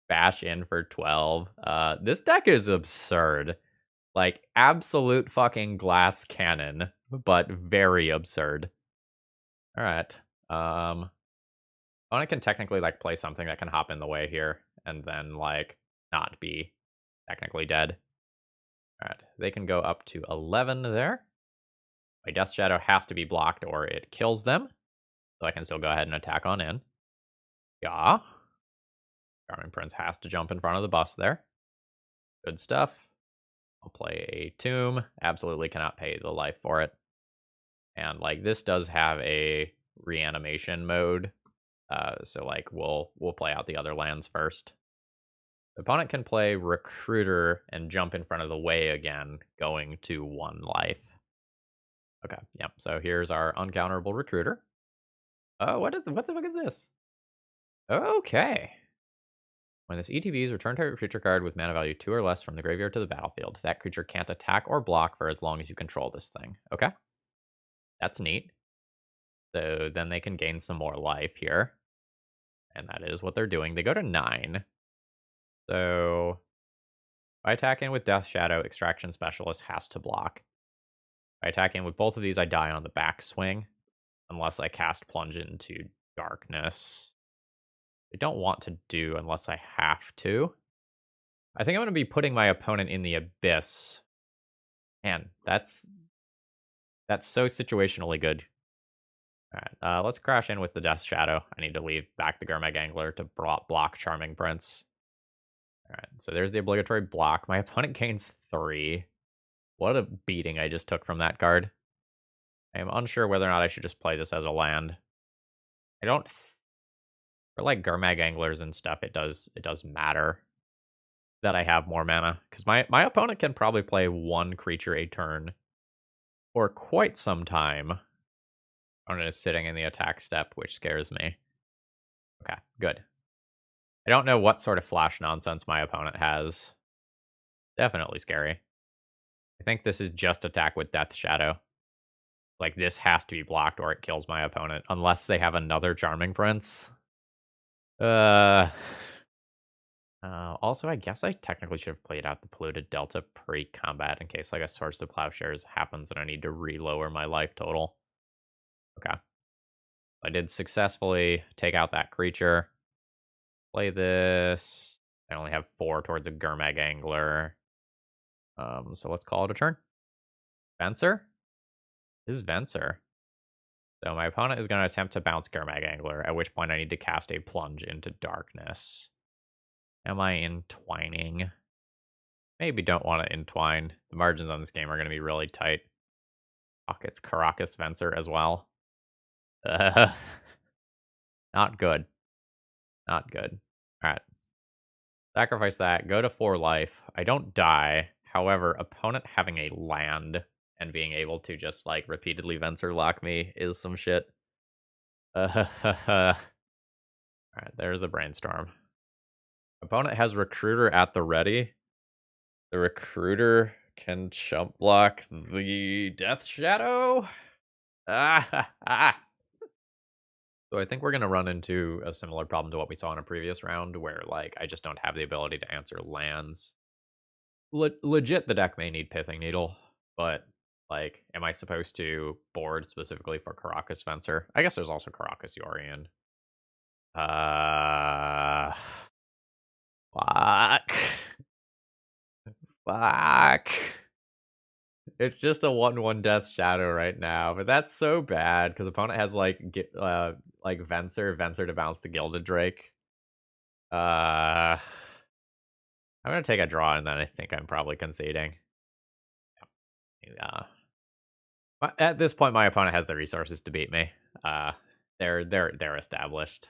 Bash in for 12. This deck is absurd. Like, absolute fucking glass cannon, but very absurd. All right. Opponent can technically, like, play something that can hop in the way here, and then, like, not be technically dead. Alright, they can go up to 11 there. My Death Shadow has to be blocked or it kills them. So I can still go ahead and attack on in. Yeah. Charming Prince has to jump in front of the bus there. Good stuff. I'll play a Tomb. Absolutely cannot pay the life for it. And, like, this does have a reanimation mode. So, like, we'll play out the other lands first. The opponent can play Recruiter and jump in front of the way again, going to 1 life. Okay, yep. So here's our uncounterable Recruiter. Oh, what the fuck is this? Okay. When this ETB is return target creature card with mana value 2 or less from the graveyard to the battlefield. That creature can't attack or block for as long as you control this thing. Okay. That's neat. So then they can gain some more life here. And that is what they're doing. They go to 9. So by attacking with Death Shadow, Extraction Specialist has to block. By attacking with both of these, I die on the backswing. Unless I cast Plunge into Darkness. I don't want to do unless I have to. I think I'm going to be putting my opponent in the Abyss. Man, that's so situationally good. Alright, let's crash in with the Death Shadow. I need to leave back the Gurmag Angler to block Charming Prince. Alright, so there's the obligatory block. My opponent gains 3. What a beating I just took from that card. I am unsure whether or not I should just play this as a land. I don't... For, like, Gurmag Anglers and stuff, it does matter that I have more mana. Because my opponent can probably play 1 creature a turn for quite some time. Opponent is sitting in the attack step, which scares me. Okay, good. I don't know what sort of flash nonsense my opponent has. Definitely scary. I think this is just attack with Death Shadow. Like, this has to be blocked or it kills my opponent. Unless they have another Charming Prince. Also, I guess I technically should have played out the Polluted Delta pre-combat in case, like, a Swords to Plowshares happens and I need to re-lower my life total. Okay. I did successfully take out that creature. Play this. I only have 4 towards a Gurmag Angler. So let's call it a turn. Venser? Is Venser. So my opponent is going to attempt to bounce Gurmag Angler, at which point I need to cast a Plunge into Darkness. Am I entwining? Maybe don't want to entwine. The margins on this game are going to be really tight. Fuck, it's Caracas Venser as well. Not good. Not good. Alright. Sacrifice that. Go to 4 life. I don't die. However, opponent having a land and being able to just, like, repeatedly Venser lock me is some shit. Alright, there's a Brainstorm. Opponent has Recruiter at the ready. The Recruiter can chump block the Death Shadow. So I think we're going to run into a similar problem to what we saw in a previous round, where, like, I just don't have the ability to answer lands. Legit, the deck may need Pithing Needle, but, like, am I supposed to board specifically for Caracas Fencer? I guess there's also Caracas Yorion. Fuck. Fuck. It's just a 1/1 Death Shadow right now, but that's so bad because opponent has, like, Venser to bounce the Gilded Drake. I'm gonna take a draw and then I think I'm probably conceding. Yeah. At this point, my opponent has the resources to beat me. They're established.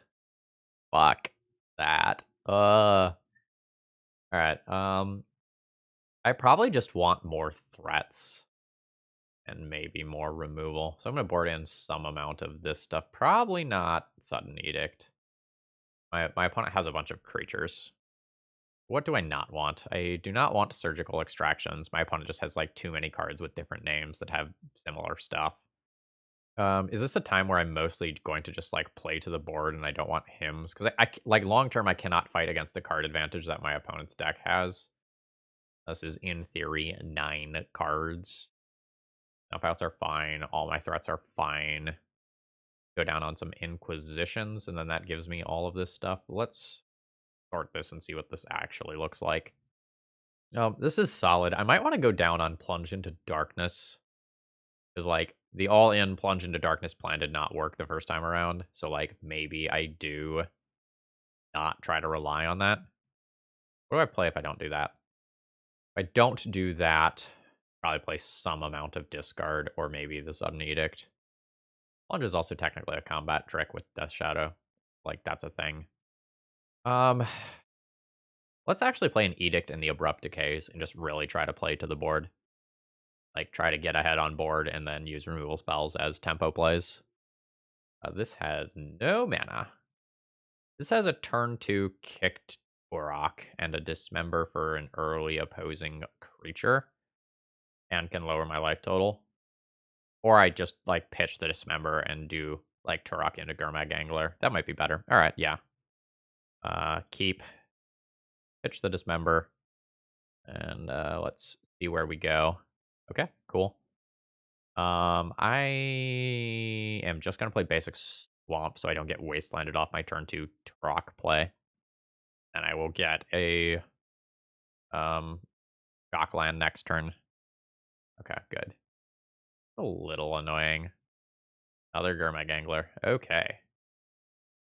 Fuck that. Alright, I probably just want more threats. And maybe more removal. So I'm gonna board in some amount of this stuff. Probably not Sudden Edict. My opponent has a bunch of creatures. What do I not want? I do not want Surgical Extractions. My opponent just has, like, too many cards with different names that have similar stuff. Is this a time where I'm mostly going to just, like, play to the board and I don't want hymns? Because I like, long term, I cannot fight against the card advantage that my opponent's deck has. This is, in theory, 9 cards. Jump outs are fine. All my threats are fine. go down on some Inquisitions, and then that gives me all of this stuff. Let's sort this and see what this actually looks like. This is solid. I might want to go down on Plunge into Darkness. Because, like, the all-in Plunge into Darkness plan did not work the first time around. So, like, maybe I do not try to rely on that. What do I play if I don't do that? If I don't do that, probably play some amount of discard or maybe the Sudden Edict. Plunge is also technically a combat trick with Death Shadow. Like, that's a thing. Um, let's actually play an Edict in the Abrupt Decays and just really try to play to the board. Like, try to get ahead on board and then use removal spells as tempo plays. This has no mana. This has a turn 2 kicked Auroch and a Dismember for an early opposing creature. And can lower my life total. Or I just, like, pitch the Dismember and do, like, Turok into Gurmag Angler. That might be better. Alright, yeah. Keep. Pitch the Dismember. And let's see where we go. Okay, cool. I am just going to play basic Swamp so I don't get Wastelanded off my turn 2 Turok play. And I will get a Shockland next turn. Okay, good. A little annoying. Another Gurmag Angler. Okay.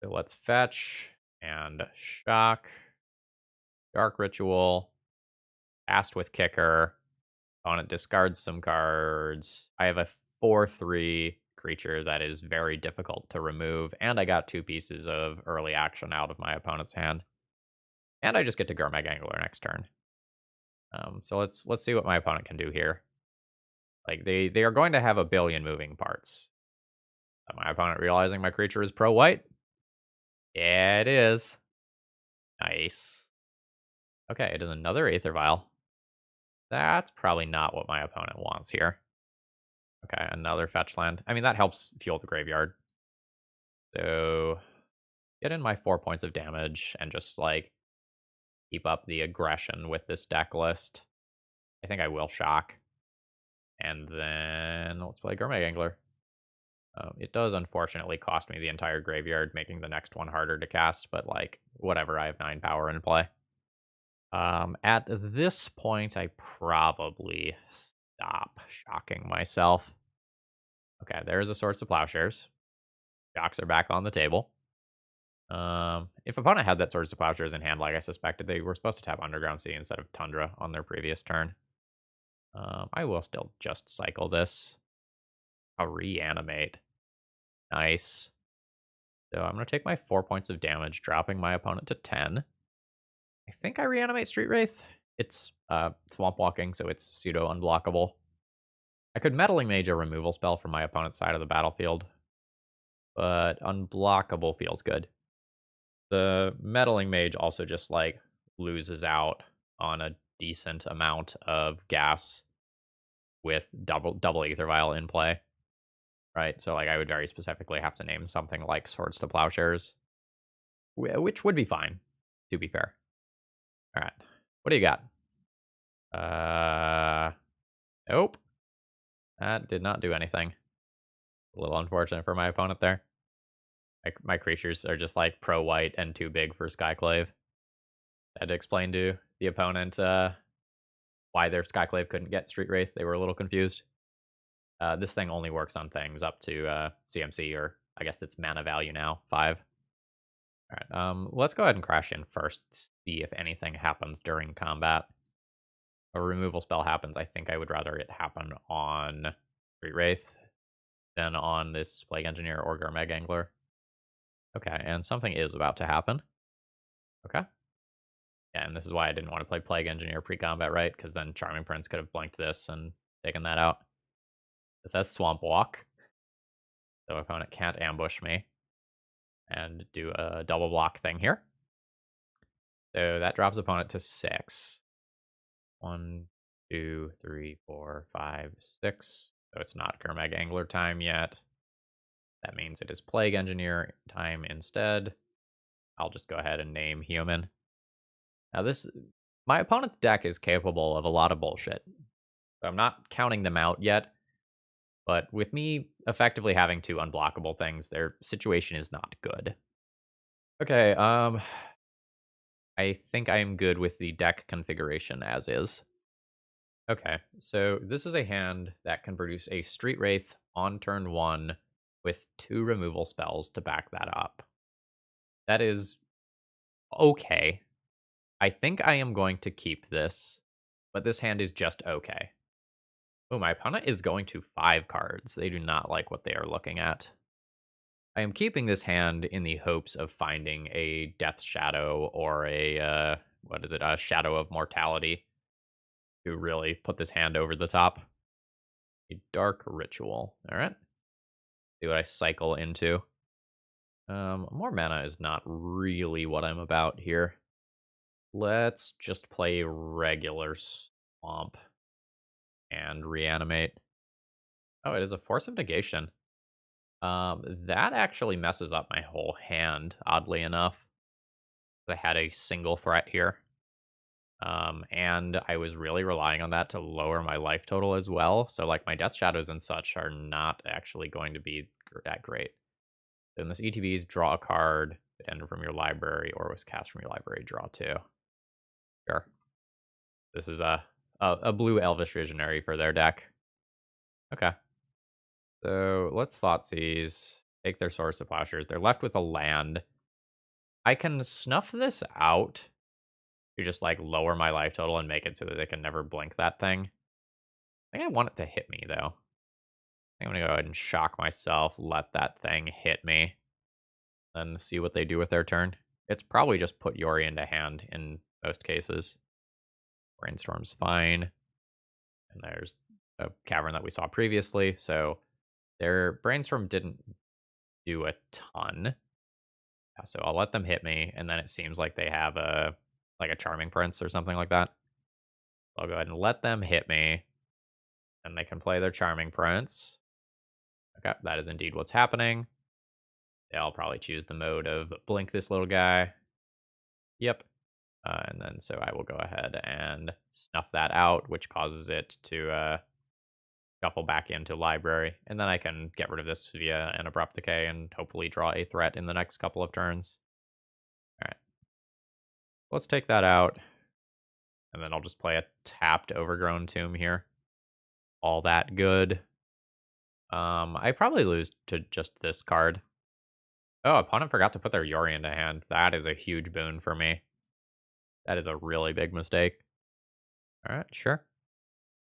So let's fetch and shock. Dark Ritual. Fast with Kicker. Opponent discards some cards. I have a 4/3 creature that is very difficult to remove, and I got 2 pieces of early action out of my opponent's hand. And I just get to Gurmag Angler next turn. So let's see what my opponent can do here. Like, they are going to have a billion moving parts. My opponent realizing my creature is pro-white? Yeah, it is. Nice. Okay, it is another Aether Vial. That's probably not what my opponent wants here. Okay, another fetch land. I mean, that helps fuel the graveyard. So, get in my 4 points of damage and just, like, keep up the aggression with this deck list. I think I will shock. And then let's play Gurmag Angler. It does unfortunately cost me the entire graveyard, making the next one harder to cast, but, like, whatever, I have 9 power in play. At this point, I probably stop shocking myself. Okay, there's a Swords to Plowshares. Shocks are back on the table. If opponent had that Swords to Plowshares in hand, like I suspected, they were supposed to tap Underground Sea instead of Tundra on their previous turn. I will still just cycle this. I'll reanimate. Nice. So I'm going to take my 4 points of damage, dropping my opponent to 10. I think I reanimate Street Wraith. It's Swamp Walking, so it's pseudo unblockable. I could Meddling Mage a removal spell from my opponent's side of the battlefield, but unblockable feels good. The Meddling Mage also just, like, loses out on a decent amount of gas with double Aether Vial in play, right? So, like, I would very specifically have to name something like Swords to Plowshares, which would be fine, to be fair. All right, what do you got? Nope. That did not do anything. A little unfortunate for my opponent there. My creatures are just, like, pro-white and too big for Skyclave. I had to explain to the opponent why their Skyclave couldn't get Street Wraith. They were a little confused. This thing only works on things up to CMC, or I guess it's mana value now, 5. All right, let's go ahead and crash in first, see if anything happens during combat. A removal spell happens. I think I would rather it happen on Street Wraith than on this Plague Engineer or Gurmag Angler. Okay, and something is about to happen. Okay. Yeah, and this is why I didn't want to play Plague Engineer pre-combat, right? Because then Charming Prince could have blanked this and taken that out. This has Swamp Walk, so opponent can't ambush me and do a double block thing here. So that drops opponent to 6. 1, 2, 3, 4, 5, 6. So it's not Gurmag Angler time yet. That means it is Plague Engineer time instead. I'll just go ahead and name Human. Now my opponent's deck is capable of a lot of bullshit. So I'm not counting them out yet, But with me effectively having two unblockable things, their situation is not good. Okay, I think I am good with the deck configuration as is. Okay, so this is a hand that can produce a Street Wraith on turn 1 with 2 removal spells to back that up. That is okay. I think I am going to keep this, but this hand is just okay. Oh, my opponent is going to 5 cards. They do not like what they are looking at. I am keeping this hand in the hopes of finding a Death Shadow or a, what is it, a Shadow of Mortality to really put this hand over the top. A Dark Ritual. All right. See what I cycle into. More mana is not really what I'm about here. Let's just play regular Swamp and reanimate. Oh, it is a Force of Negation. That actually messes up my whole hand, oddly enough. I had a single threat here. And I was really relying on that to lower my life total as well. So, like, my Death Shadows and such are not actually going to be that great. Then this ETBs, draw a card, enter from your library, or was cast from your library, draw 2. Sure. This is a blue Elvish Visionary for their deck. Okay. So let's Thoughtseize, take their Source of Plowshares. They're left with a land. I can snuff this out to just, like, lower my life total and make it so that they can never blink that thing. I think I want it to hit me, though. I think I'm going to go ahead and shock myself, let that thing hit me, and see what they do with their turn. It's probably just put Yori into hand in most cases. Brainstorm's fine. And there's a cavern that we saw previously. So their Brainstorm didn't do a ton. So I'll let them hit me, and then it seems like they have a Charming Prince or something like that. I'll go ahead and let them hit me, and they can play their Charming Prince. Okay, that is indeed what's happening. They'll probably choose the mode of blink this little guy. Yep. And then so I will go ahead and snuff that out, which causes it to shuffle back into library. And then I can get rid of this via an Abrupt Decay and hopefully draw a threat in the next couple of turns. All right. Let's take that out. And then I'll just play a tapped Overgrown Tomb here. All that good. I probably lose to just this card. Oh, opponent forgot to put their Yori into hand. That is a huge boon for me. That is a really big mistake. All right, sure.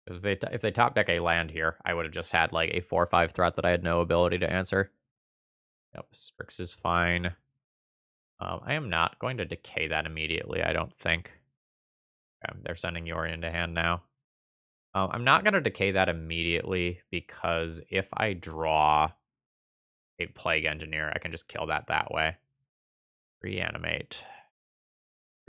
If they top deck a land here, I would have just had like a 4/5 threat that I had no ability to answer. Yep, Strix is fine. I am not going to decay that immediately, I don't think. Okay, they're sending Yori into hand now. I'm not going to decay that immediately because if I draw a Plague Engineer, I can just kill that way. Reanimate.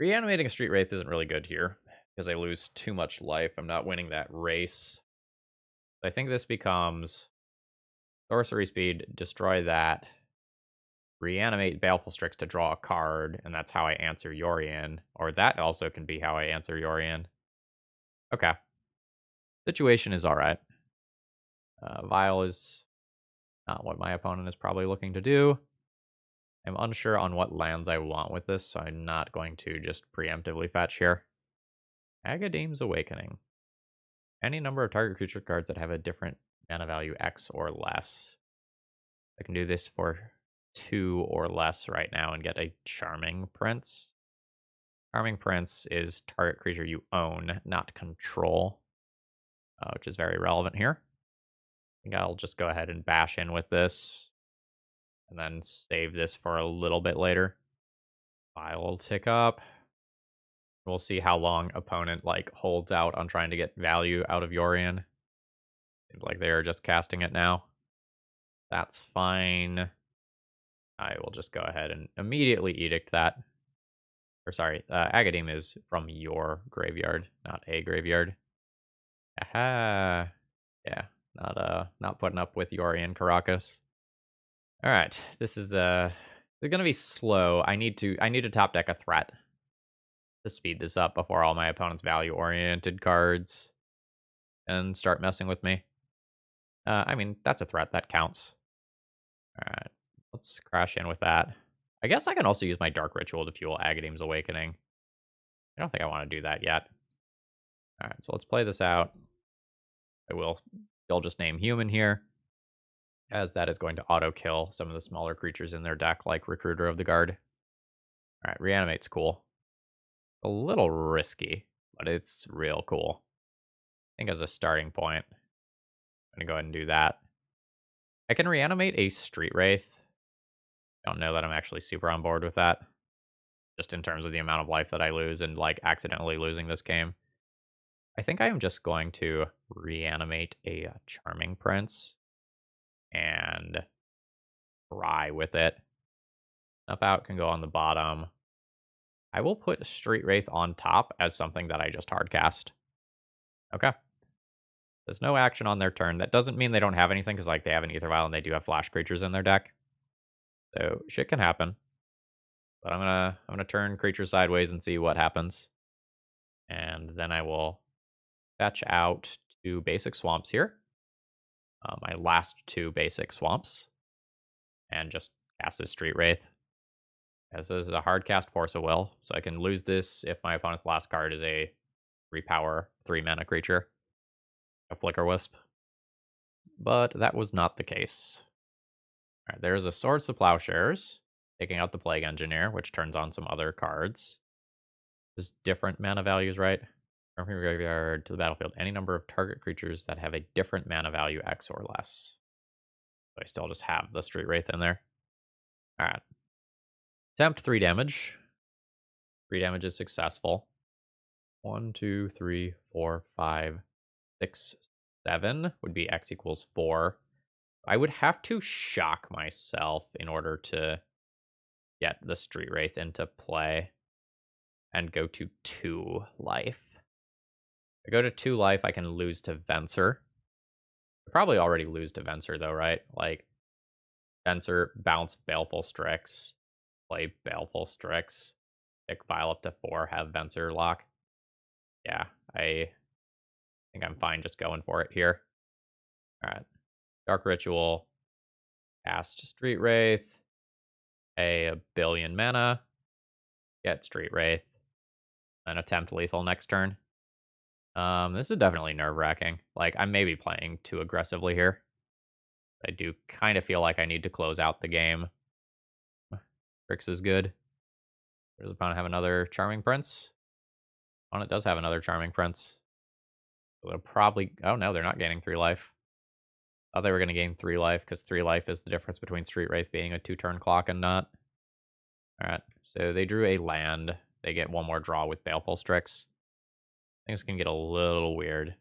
Reanimating a Street Wraith isn't really good here because I lose too much life. I'm not winning that race. I think this becomes Sorcery Speed, destroy that, reanimate Baleful Strix to draw a card, and that's how I answer Yorian. Or that also can be how I answer Yorian. Okay. Situation is alright. Vial is not what my opponent is probably looking to do. I'm unsure on what lands I want with this, so I'm not going to just preemptively fetch here. Agadeem's Awakening. Any number of target creature cards that have a different mana value X or less. I can do this for 2 or less right now and get a Charming Prince. Charming Prince is target creature you own, not control, which is very relevant here. I think I'll just go ahead and bash in with this and then save this for a little bit later. I will tick up. We'll see how long opponent holds out on trying to get value out of Yorian. Seems like they are just casting it now. That's fine. I will just go ahead and immediately edict that. Or sorry, Agadeem is from your graveyard, not a graveyard. Aha. Yeah, not putting up with Yorian Caracas. All right, this is they're gonna be slow. I need to top deck a threat to speed this up before all my opponent's value oriented cards and start messing with me. I mean, that's a threat. That counts. All right. Let's crash in with that. I guess I can also use my Dark Ritual to fuel Agadeem's Awakening. I don't think I want to do that yet. All right, so let's play this out. I will still just name Human here, as that is going to auto-kill some of the smaller creatures in their deck, like Recruiter of the Guard. All right, Reanimate's cool. A little risky, but it's real cool. I think as a starting point, I'm going to go ahead and do that. I can reanimate a Street Wraith. Don't know that I'm actually super on board with that, just in terms of the amount of life that I lose and, like, accidentally losing this game. I think I am just going to reanimate a Charming Prince and try with it. Up out can go on the bottom. I will put Street Wraith on top as something that I just hardcast. Okay. There's no action on their turn. That doesn't mean they don't have anything, because, like, they have an Ether Vial and they do have flash creatures in their deck. So shit can happen. But I'm gonna turn creatures sideways and see what happens. And then I will fetch out 2 basic swamps here. My last 2 basic swamps. And just cast this Street Wraith. As this is a hard cast Force of Will, so I can lose this if my opponent's last card is a 3-power, 3-mana creature. A Flicker Wisp. But that was not the case. Alright, there's a Swords to Plowshares, taking out the Plague Engineer, which turns on some other cards. There's different mana values, right? From your graveyard to the battlefield, any number of target creatures that have a different mana value X or less. So I still just have the Street Wraith in there. Alright. Attempt 3 damage. 3 damage is successful. 1, 2, 3, 4, 5, 6, 7 would be X equals 4. I would have to shock myself in order to get the Street Wraith into play and go to 2 life. If I go to 2 life, I can lose to Venser. I probably already lose to Venser, though, right? Like, Venser, bounce Baleful Strix, play Baleful Strix, pick Vial up to 4, have Venser lock. Yeah, I think I'm fine just going for it here. Alright. Dark Ritual, cast Street Wraith, pay a billion mana, get Street Wraith, and attempt lethal next turn. This is definitely nerve-wracking. Like, I may be playing too aggressively here. I do kind of feel like I need to close out the game. Trix is good. Does opponent have another Charming Prince? Opponent does have another Charming Prince. So they'll probably... Oh, no, they're not gaining 3 life. Thought they were going to gain 3 life, because 3 life is the difference between Street Wraith being a 2-turn clock and not. Alright, so they drew a land. They get 1 more draw with Baleful Strix. Things can get a little weird.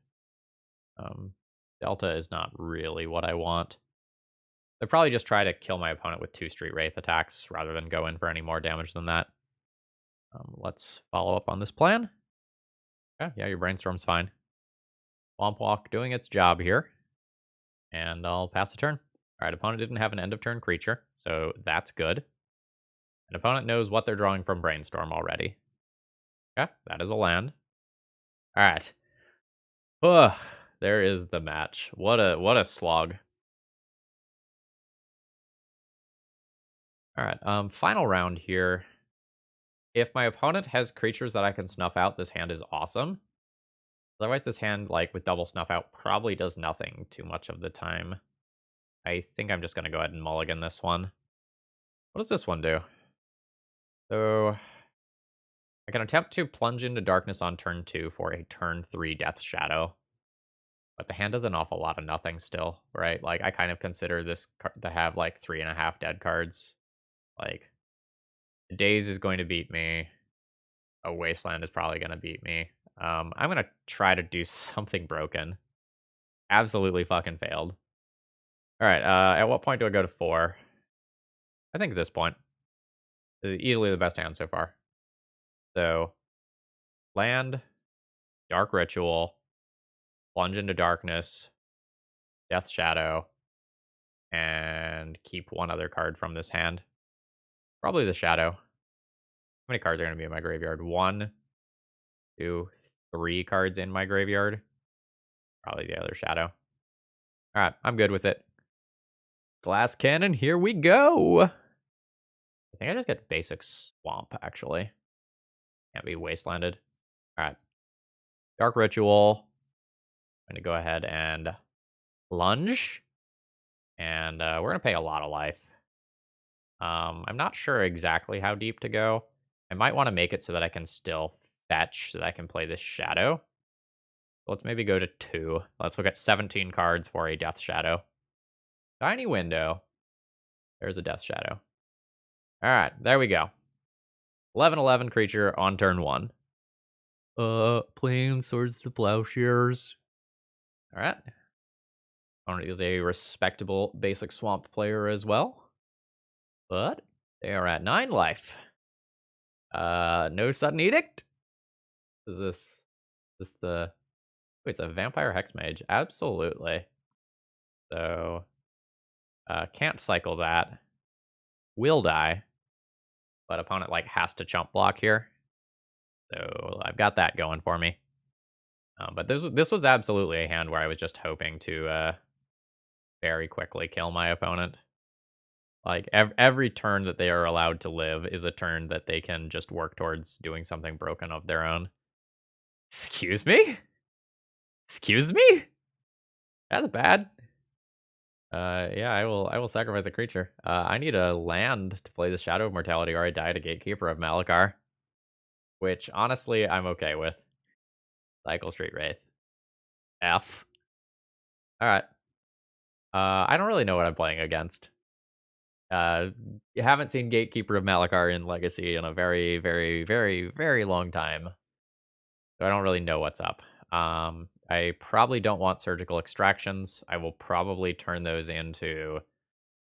Delta is not really what I want. They'll probably just try to kill my opponent with 2 Street Wraith attacks, rather than go in for any more damage than that. Let's follow up on this plan. Okay, yeah, your Brainstorm's fine. Swamp Walk doing its job here. And I'll pass the turn. Alright, opponent didn't have an end-of-turn creature, so that's good. An opponent knows what they're drawing from Brainstorm already. Okay, that is a land. Alright. There is the match. What a slog. Alright, final round here. If my opponent has creatures that I can snuff out, this hand is awesome. Otherwise, this hand, like, with double snuff out, probably does nothing too much of the time. I think I'm just going to go ahead and mulligan this one. What does this one do? So, I can attempt to plunge into darkness on turn 2 for a turn 3 Death Shadow. But the hand does an awful lot of nothing still, right? Like, I kind of consider this to have, like, 3.5 dead cards. Like, Daze is going to beat me. A Wasteland is probably going to beat me. I'm going to try to do something broken. Absolutely fucking failed. Alright, at what point do I go to 4? I think at this point. This is easily the best hand so far. So, land, Dark Ritual, Plunge into Darkness, Death Shadow, and keep 1 other card from this hand. Probably the Shadow. How many cards are going to be in my graveyard? 1, 2, 3 cards in my graveyard. Probably the other Shadow. Alright, I'm good with it. Glass cannon, here we go! I think I just get basic swamp, actually. Can't be wastelanded. Alright. Dark Ritual. I'm gonna go ahead and Plunge. And we're gonna pay a lot of life. I'm not sure exactly how deep to go. I might want to make it so that I can still fetch, so that I can play this Shadow. Let's maybe go to 2. Let's look at 17 cards for a Death Shadow. Tiny window. There's a Death Shadow. Alright, there we go. 11/11 creature on turn 1. Playing Swords to Plowshares. Alright. Opponent is a respectable basic swamp player as well. But they are at 9 life. No Sudden Edict? Is this the... Wait, it's a Vampire Hexmage. Absolutely. So, can't cycle that. Will die. But opponent, like, has to chump block here. So, I've got that going for me. But this was absolutely a hand where I was just hoping to very quickly kill my opponent. Like, every turn that they are allowed to live is a turn that they can just work towards doing something broken of their own. Excuse me? Excuse me? That's bad. Yeah, I will sacrifice a creature. I need a land to play the Shadow of Mortality, or I die to Gatekeeper of Malakar. Which, honestly, I'm okay with. Cycle Street Wraith. F. Alright. I don't really know what I'm playing against. You haven't seen Gatekeeper of Malakar in Legacy in a very, very, very, very long time. So I don't really know what's up. I probably don't want Surgical Extractions. I will probably turn those into,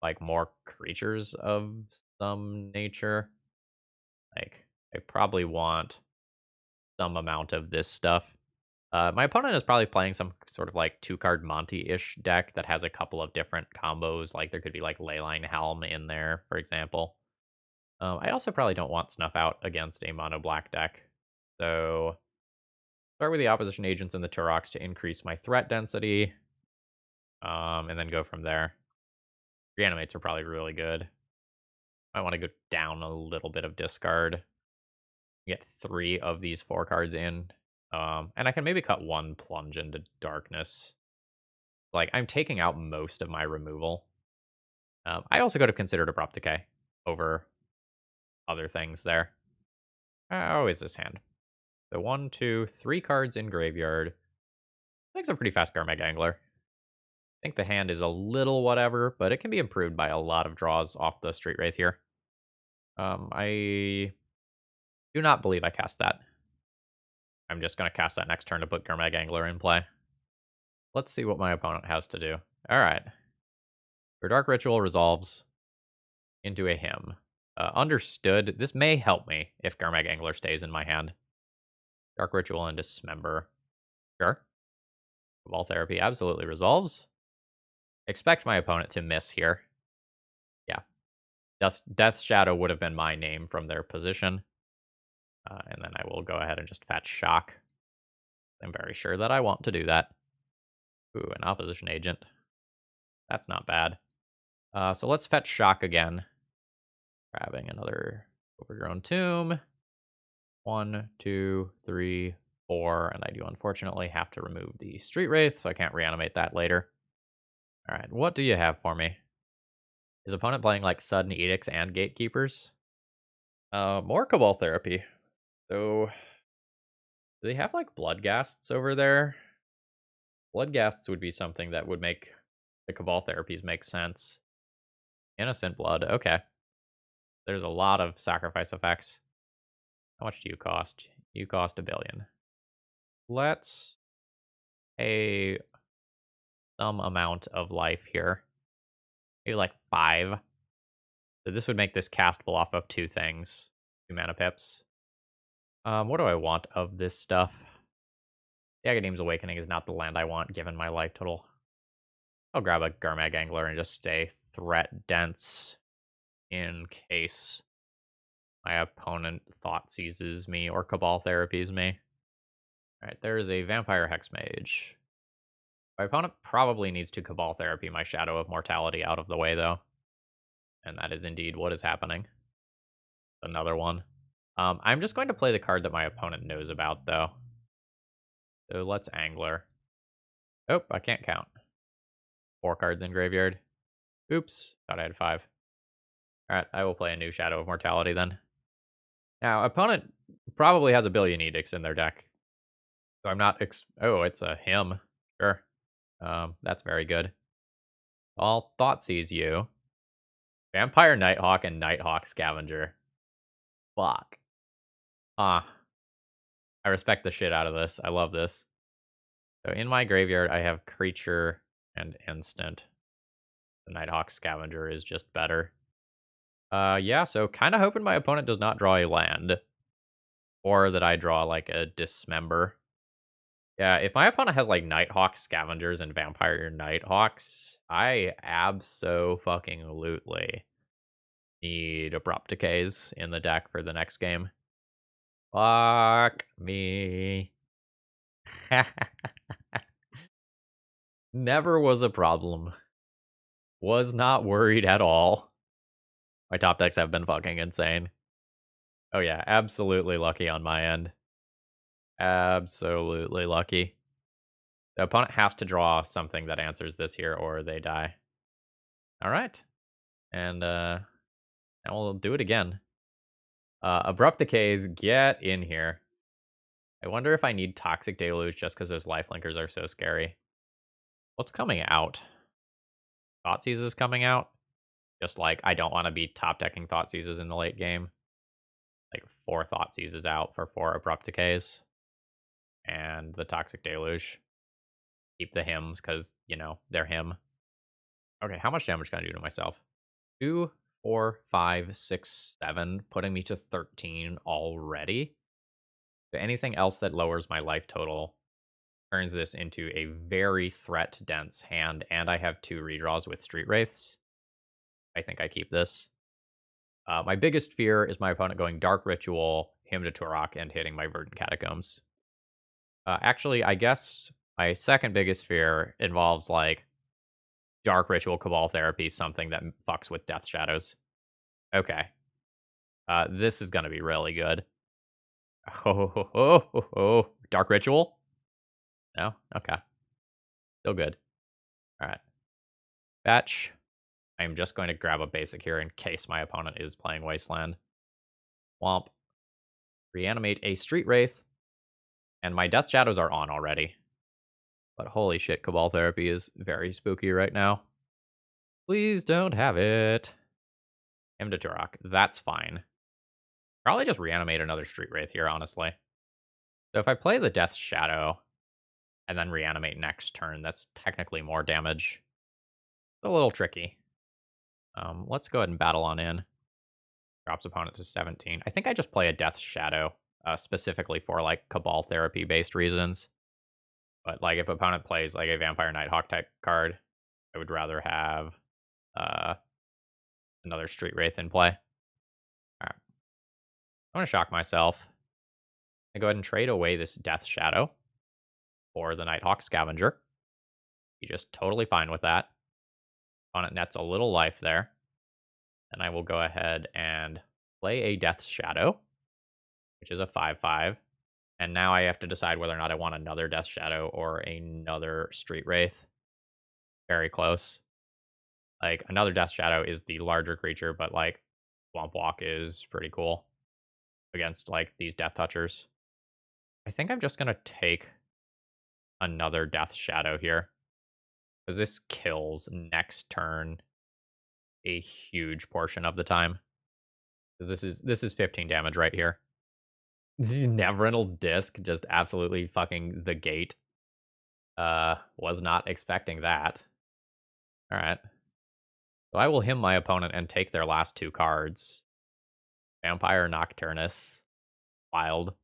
like, more creatures of some nature. Like, I probably want some amount of this stuff. My opponent is probably playing some sort of, like, 2-card Monty-ish deck that has a couple of different combos. Like, there could be, like, Leyline Helm in there, for example. I also probably don't want Snuff Out against a mono-black deck. So, start with the opposition agents and the Turoks to increase my threat density. And then go from there. Reanimates are probably really good. I want to go down a little bit of discard. Get 3 of these 4 cards in. And I can maybe cut 1 Plunge into Darkness. Like, I'm taking out most of my removal. I also could have considered Abrupt Decay over other things there. How is this hand? So 1, 2, 3 cards in graveyard. Makes a pretty fast Gurmag Angler. I think the hand is a little whatever, but it can be improved by a lot of draws off the Street Wraith here. I do not believe I cast that. I'm just going to cast that next turn to put Gurmag Angler in play. Let's see what my opponent has to do. Alright. Your Dark Ritual resolves into a hymn. Understood. This may help me if Gurmag Angler stays in my hand. Dark Ritual and Dismember. Sure. Cabal Therapy absolutely resolves. Expect my opponent to miss here. Yeah. Death's Shadow would have been my name from their position. And then I will go ahead and just fetch Shock. I'm very sure that I want to do that. Ooh, an opposition agent. That's not bad. So let's fetch Shock again. Grabbing another Overgrown Tomb. 1, 2, 3, 4. And I do unfortunately have to remove the Street Wraith, so I can't reanimate that later. Alright, what do you have for me? Is opponent playing, like, Sudden Edicts and Gatekeepers? More Cabal Therapy. So, do they have, like, Bloodghasts over there? Bloodghasts would be something that would make the Cabal Therapies make sense. Innocent Blood, okay. There's a lot of sacrifice effects. How much do you cost? You cost 1 billion. Let's pay some amount of life here. Maybe like 5. So this would make this castable off of 2 things. 2 mana pips. What do I want of this stuff? The Agadeem's Awakening is not the land I want given my life total. I'll grab a Gurmag Angler and just stay threat dense in case my opponent thought seizes me or Cabal Therapies me. Alright, there is a Vampire Hexmage. My opponent probably needs to Cabal Therapy my Shadow of Mortality out of the way, though. And that is indeed what is happening. Another one. I'm just going to play the card that my opponent knows about, though. So let's Angler. Oh, I can't count. 4 cards in graveyard. Oops, thought I had 5. Alright, I will play a new Shadow of Mortality then. Now, opponent probably has a billion edicts in their deck. So I'm not oh, it's a him. Sure. That's very good. All Thoughtseize you. Vampire Nighthawk and Nighthawk Scavenger. Fuck. Ah. I respect the shit out of this. I love this. So in my graveyard, I have creature and instant. The Nighthawk Scavenger is just better. Yeah, so kind of hoping my opponent does not draw a land. Or that I draw, like, a Dismember. Yeah, if my opponent has, like, Nighthawk Scavengers and Vampire Nighthawks, I abso-fucking-lutely need Abrupt Decays in the deck for the next game. Fuck me. Never was a problem. Was not worried at all. My top decks have been fucking insane. Oh yeah, absolutely lucky on my end. Absolutely lucky. The opponent has to draw something that answers this here or they die. Alright. And now we'll do it again. Abrupt Decays, get in here. I wonder if I need Toxic Deluge just because those lifelinkers are so scary. What's coming out? Thoughtseize is coming out. Just like, I don't want to be top decking Thoughtseizes in the late game. Like, 4 Thoughtseizes out for 4 Abrupt Decays. And the Toxic Deluge. Keep the hymns, because, you know, they're him. Okay, how much damage can I do to myself? 2, 4, 5, 6, 7, putting me to 13 already. So anything else that lowers my life total turns this into a very threat-dense hand, and I have 2 redraws with Street Wraiths. I think I keep this. My biggest fear is my opponent going Dark Ritual, Hymn to Turok, and hitting my Verdant Catacombs. Actually, I guess my second biggest fear involves, like, Dark Ritual, Cabal Therapy, something that fucks with Death Shadows. Okay. This is gonna be really good. Oh. Dark Ritual? No? Okay. Still good. Alright. Fetch. I'm just going to grab a basic here in case my opponent is playing Wasteland. Womp. Reanimate a Street Wraith. And my Death Shadows are on already. But holy shit, Cabal Therapy is very spooky right now. Please don't have it. Hymn to Turok. That's fine. Probably just reanimate another Street Wraith here, honestly. So if I play the Death Shadow and then reanimate next turn, that's technically more damage. It's a little tricky. Let's go ahead and battle on in. Drops opponent to 17. I think I just play a Death Shadow, specifically for, like, Cabal Therapy-based reasons. But, like, if opponent plays, like, a Vampire Nighthawk type card, I would rather have another Street Wraith in play. Alright. I'm going to shock myself. I go ahead and trade away this Death Shadow for the Nighthawk Scavenger. You're just totally fine with that. Opponent nets a little life there. And I will go ahead and play a Death Shadow, which is a 5/5. And now I have to decide whether or not I want another Death Shadow or another Street Wraith. Very close. Like, another Death Shadow is the larger creature, but, like, Swamp Walk is pretty cool against, like, these Death Touchers. I think I'm just going to take another Death Shadow here, because this kills next turn a huge portion of the time. Because this is 15 damage right here. Neverendal's Disc, just absolutely fucking the gate. Was not expecting that. Alright. So I will hymn my opponent and take their last 2 cards. Vampire Nocturnus. Wild.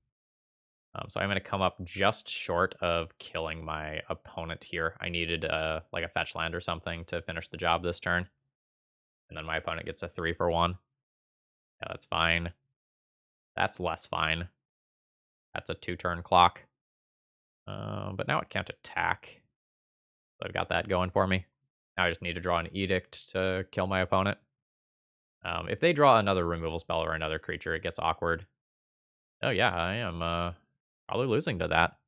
So I'm going to come up just short of killing my opponent here. I needed like a fetch land or something to finish the job this turn. And then my opponent gets a 3 for 1. Yeah, that's fine. That's less fine. That's a 2-turn clock. But now it can't attack. So I've got that going for me. Now I just need to draw an Edict to kill my opponent. If they draw another removal spell or another creature, it gets awkward. Oh yeah, I am probably losing to that.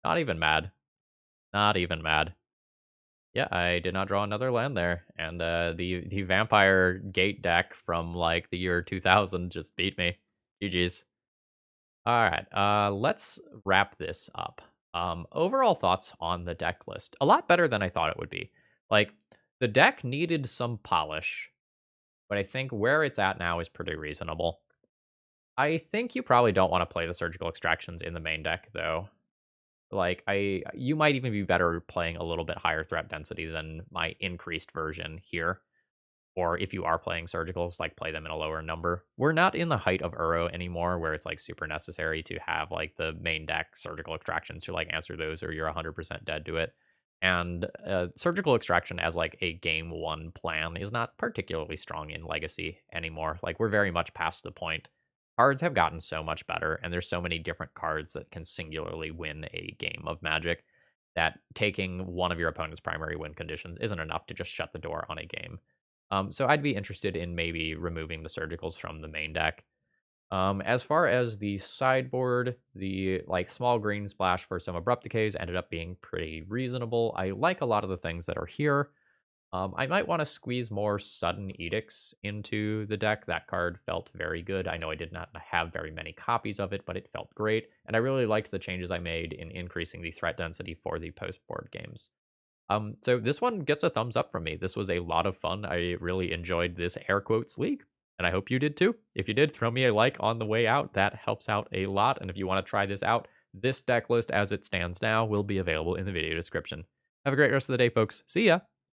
Not even mad. Not even mad. Yeah, I did not draw another land there, and the Vampire Gate deck from like the year 2000 just beat me. GG's. All right, let's wrap this up. Overall thoughts on the deck list. A lot better than I thought it would be. Like, the deck needed some polish, but I think where it's at now is pretty reasonable. I think you probably don't want to play the surgical extractions in the main deck, though. Like, you might even be better playing a little bit higher threat density than my increased version here. Or if you are playing surgicals, like play them in a lower number. We're not in the height of Uro anymore, where it's like super necessary to have like the main deck surgical extractions to like answer those, or you're 100% dead to it. And surgical extraction as like a game one plan is not particularly strong in Legacy anymore. Like we're very much past the point. Cards have gotten so much better, and there's so many different cards that can singularly win a game of Magic that taking one of your opponent's primary win conditions isn't enough to just shut the door on a game. So I'd be interested in maybe removing the surgicals from the main deck. As far as the sideboard, the like small green splash for some abrupt decays ended up being pretty reasonable. I like a lot of the things that are here. I might want to squeeze more sudden edicts into the deck. That card felt very good. I know I did not have very many copies of it, but it felt great. And I really liked the changes I made in increasing the threat density for the post-board games. So this one gets a thumbs up from me. This was a lot of fun. I really enjoyed this air quotes league, and I hope you did too. If you did, throw me a like on the way out. That helps out a lot. And if you want to try this out, this deck list as it stands now will be available in the video description. Have a great rest of the day, folks. See ya.